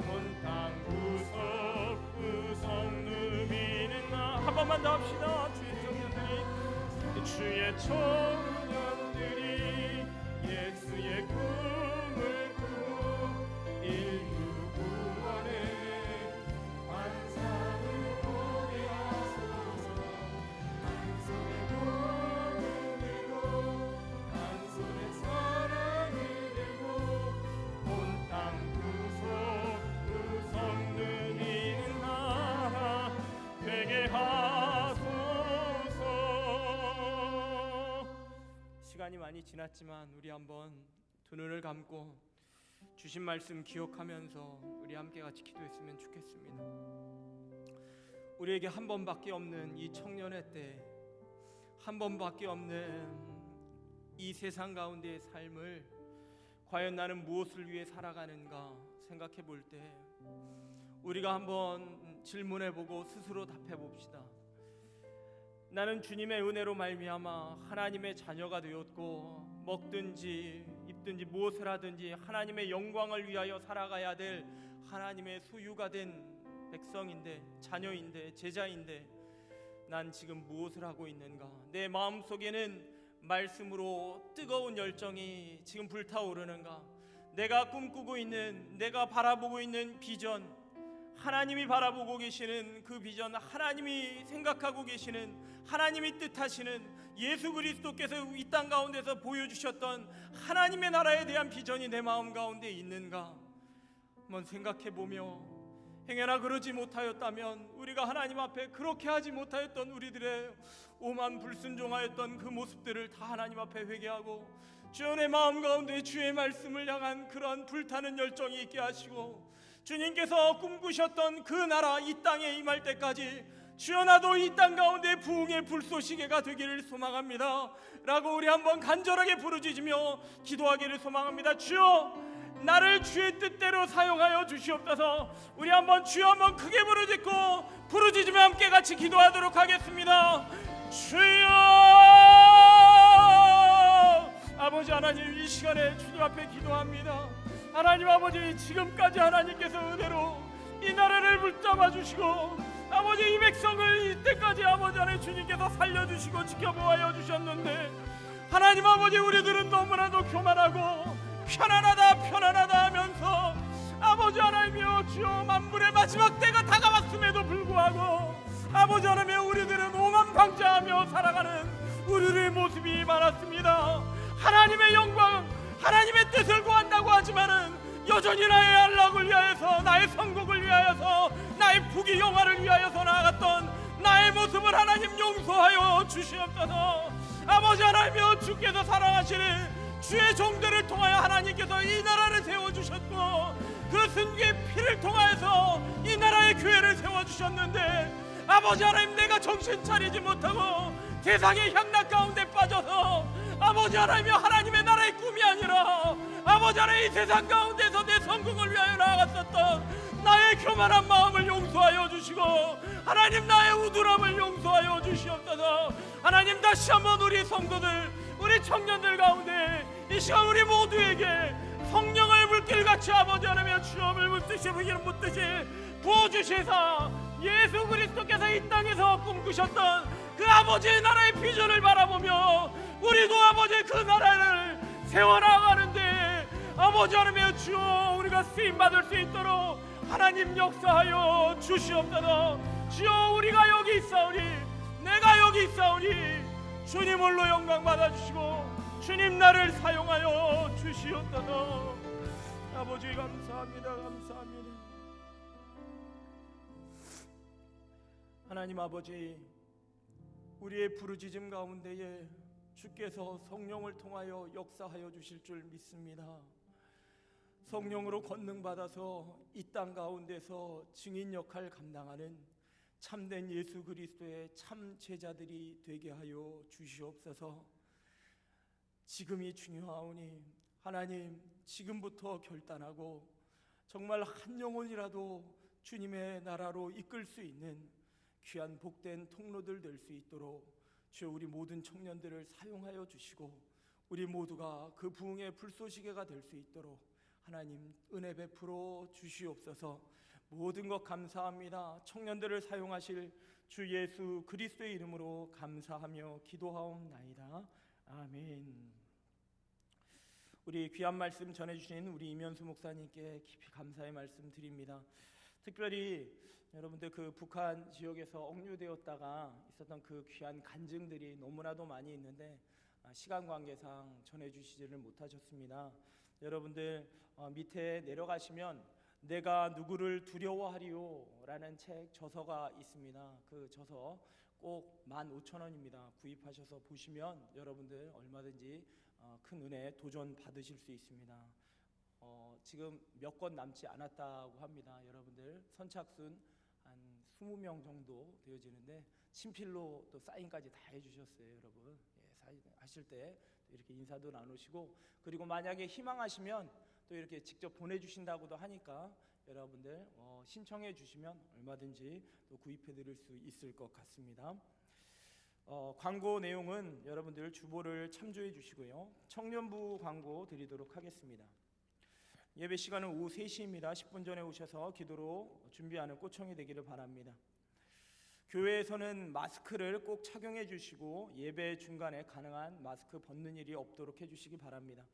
온 땅 구석구석 누비는 나 한 번만 더 합시다 주의 청년들이 예수의 꿈을 꾸고 인류 구원의 환상을 보게 하소서 한 손에 몸을 들고 한 손에 사랑을 들고 온 땅 구석구석 누리는 나라 되게 하소서 시간이 많이 지났지만 우리 한번 두 눈을 감고 주신 말씀 기억하면서 우리 함께 같이 기도했으면 좋겠습니다. 우리에게 한 번밖에 없는 이 청년의 때, 한 번밖에 없는 이 세상 가운데의 삶을 과연 나는 무엇을 위해 살아가는가 생각해 볼 때 우리가 한번 질문해 보고 스스로 답해 봅시다. 나는 주님의 은혜로 말미암아 하나님의 자녀가 되었고 먹든지 입든지 무엇을 하든지 하나님의 영광을 위하여 살아가야 될 하나님의 소유가 된 백성인데 자녀인데 제자인데 난 지금 무엇을 하고 있는가? 내 마음속에는 말씀으로 뜨거운 열정이 지금 불타오르는가? 내가 꿈꾸고 있는 내가 바라보고 있는 비전 하나님이 바라보고 계시는 그 비전 하나님이 생각하고 계시는 하나님이 뜻하시는 예수 그리스도께서 이 땅 가운데서 보여주셨던 하나님의 나라에 대한 비전이 내 마음 가운데 있는가 한번 생각해보며 행여나 그러지 못하였다면 우리가 하나님 앞에 그렇게 하지 못하였던 우리들의 오만 불순종하였던 그 모습들을 다 하나님 앞에 회개하고 주여 내 마음 가운데 주의 말씀을 향한 그런 불타는 열정이 있게 하시고 주님께서 꿈꾸셨던 그 나라 이 땅에 임할 때까지 주여 나도 이 땅 가운데 부흥의 불쏘시개가 되기를 소망합니다 라고 우리 한번 간절하게 부르짖으며 기도하기를 소망합니다. 주여 나를 주의 뜻대로 사용하여 주시옵소서. 우리 한번 주여 한번 크게 부르짖으며 함께 같이 기도하도록 하겠습니다. 주여 아버지 하나님, 이 시간에 주님 앞에 기도합니다. 하나님 아버지, 지금까지 하나님께서 은혜로 이 나라를 붙잡아 주시고 아버지 이 백성을 이때까지 아버지 하나님 주님께서 살려주시고 지켜보아 주셨는데 하나님 아버지 우리들은 너무나도 교만하고 편안하다 하면서 아버지 하나님이여 주여 만물의 마지막 때가 다가왔음에도 불구하고 아버지 하나님이여 우리들은 오만방자하며 살아가는 우리의 모습이 많았습니다. 하나님의 영광 하나님의 뜻을 구한다고 하지만은 여전히 나의 안락을 위하여서 나의 성공을 위하여서 나의 부귀 영화를 위하여서 나아갔던 나의 모습을 하나님 용서하여 주시옵소서. 아버지 하나님이여 주께서 사랑하시는 주의 종들을 통하여 하나님께서 이 나라를 세워주셨고 그 승리의 피를 통하여서 이 나라의 교회를 세워주셨는데 아버지 하나님 내가 정신 차리지 못하고 세상의 향락 가운데 빠져서 아버지 하나님이 하나님의 나라의 꿈이 아니라 아버지 하나님 이 세상 가운데서 내 성공을 위하여 나아갔었던 나의 교만한 마음을 용서하여 주시고 하나님 나의 우둔함을 용서하여 주시옵소서. 하나님 다시 한번 우리 성도들 우리 청년들 가운데 이 시간 우리 모두에게 성령을 물길같이 아버지 하나님의 주엄을 묻듯이 부어주시사 예수 그리스도께서 이 땅에서 꿈꾸셨던 그 아버지의 나라의 비전을 바라보며 우리도 아버지의 그 나라를 세워나가는데 아버지 하나님의 주여 우리가 쓰임받을 수 있도록 하나님 역사하여 주시옵소서. 주여 우리가 여기 있사오니 내가 여기 있사오니 주님 홀로 영광 받아주시고 주님 나를 사용하여 주시옵소서. 아버지 감사합니다. 하나님 아버지 우리의 부르짖음 가운데에 주께서 성령을 통하여 역사하여 주실 줄 믿습니다. 성령으로 권능받아서 이 땅 가운데서 증인 역할 감당하는 참된 예수 그리스도의 참 제자들이 되게 하여 주시옵소서. 지금이 중요하오니 하나님 지금부터 결단하고 정말 한 영혼이라도 주님의 나라로 이끌 수 있는 귀한 복된 통로들 될 수 있도록 주여 우리 모든 청년들을 사용하여 주시고 우리 모두가 그 부흥의 불쏘시개가 될 수 있도록 하나님 은혜 베풀어 주시옵소서. 모든 것 감사합니다. 청년들을 사용하실 주 예수 그리스도의 이름으로 감사하며 기도하옵나이다. 아멘. 우리 귀한 말씀 전해주신 우리 이면수 목사님께 깊이 감사의 말씀 드립니다. 특별히 여러분들 그 북한 지역에서 억류되었다가 있었던 그 귀한 간증들이 너무나도 많이 있는데 시간 관계상 전해주시지를 못하셨습니다. 여러분들 밑에 내려가시면 내가 누구를 두려워하리요 라는 책 저서가 있습니다. 그 저서 꼭 15,000원입니다. 구입하셔서 보시면 여러분들 얼마든지 큰 은혜 도전 받으실 수 있습니다. 지금 몇 권 남지 않았다고 합니다. 여러분들 선착순 한 20명 정도 되어지는데 친필로 또 사인까지 다 해주셨어요. 여러분 사인 하실 때 이렇게 인사도 나누시고 그리고 만약에 희망하시면 또 이렇게 직접 보내주신다고도 하니까 여러분들 신청해 주시면 얼마든지 또 구입해 드릴 수 있을 것 같습니다. 광고 내용은 여러분들 주보를 참조해 주시고요. 청년부 광고 드리도록 하겠습니다. 예배 시간은 오후 3시입니다. 10분 전에 오셔서 기도로 준비하는 꼬청이 되기를 바랍니다. 교회에서는 마스크를 꼭 착용해 주시고 예배 중간에 가능한 마스크 벗는 일이 없도록 해주시기 바랍니다.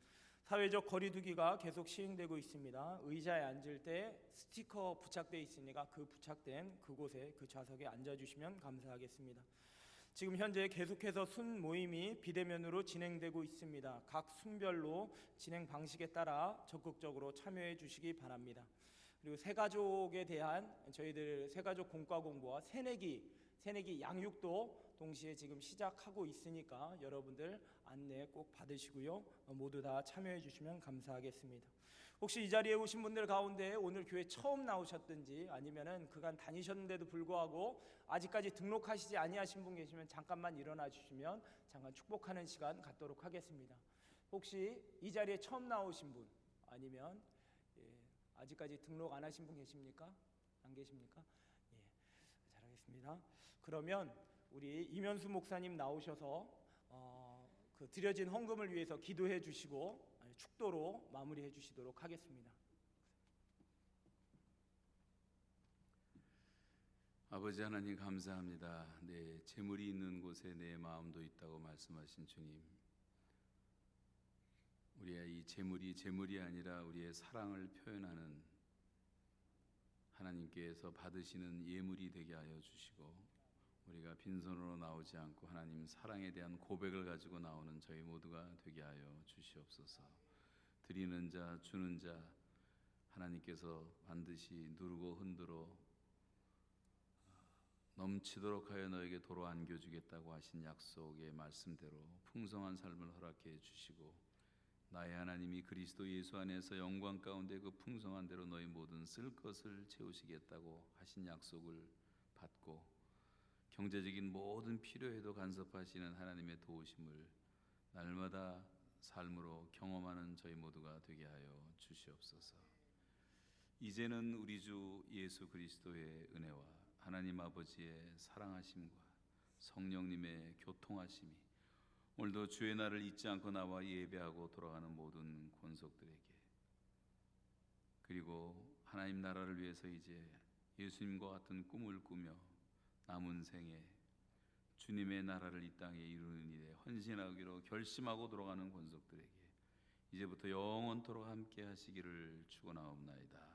사회적 거리두기가 계속 시행되고 있습니다. 의자에 앉을 때 스티커 부착되어 있으니까 그 부착된 그곳에 그 좌석에 앉아주시면 감사하겠습니다. 지금 현재 계속해서 순 모임이 비대면으로 진행되고 있습니다. 각 순별로 진행 방식에 따라 적극적으로 참여해 주시기 바랍니다. 그리고 새가족에 대한 저희들 새가족 공과 공부와 새내기 양육도 동시에 지금 시작하고 있으니까 여러분들 안내 꼭 받으시고요. 모두 다 참여해 주시면 감사하겠습니다. 혹시 이 자리에 오신 분들 가운데 오늘 교회 처음 나오셨든지 아니면은 그간 다니셨는데도 불구하고 아직까지 등록하시지 아니하신 분 계시면 잠깐만 일어나 주시면 잠깐 축복하는 시간 갖도록 하겠습니다. 혹시 이 자리에 처음 나오신 분 아니면 아직까지 등록 안 하신 분 계십니까? 안 계십니까? 잘하겠습니다. 그러면 우리 이면수 목사님 나오셔서 그 드려진 헌금을 위해서 기도해 주시고 축도로 마무리해 주시도록 하겠습니다. 아버지 하나님 감사합니다. 내 재물이 있는 곳에 내 마음도 있다고 말씀하신 주님, 우리의 이 재물이 아니라 우리의 사랑을 표현하는 하나님께서 받으시는 예물이 되게 하여 주시고, 우리가 빈손으로 나오지 않고 하나님 사랑에 대한 고백을 가지고 나오는 저희 모두가 되게 하여 주시옵소서. 드리는 자 주는 자 하나님께서 반드시 누르고 흔들어 넘치도록 하여 너에게 도로 안겨주겠다고 하신 약속의 말씀대로 풍성한 삶을 허락해 주시고, 나의 하나님이 그리스도 예수 안에서 영광 가운데 그 풍성한 대로 너희 모든 쓸 것을 채우시겠다고 하신 약속을 받고, 경제적인 모든 필요에도 간섭하시는 하나님의 도우심을 날마다 삶으로 경험하는 저희 모두가 되게 하여 주시옵소서. 이제는 우리 주 예수 그리스도의 은혜와 하나님 아버지의 사랑하심과 성령님의 교통하심이 오늘도 주의 날을 잊지 않고 나와 예배하고 돌아가는 모든 권속들에게, 그리고 하나님 나라를 위해서 이제 예수님과 같은 꿈을 꾸며 남은 생에 주님의 나라를 이 땅에 이루는 일에 헌신하기로 결심하고 돌아가는 권속들에게 이제부터 영원토록 함께 하시기를 축원하옵나이다.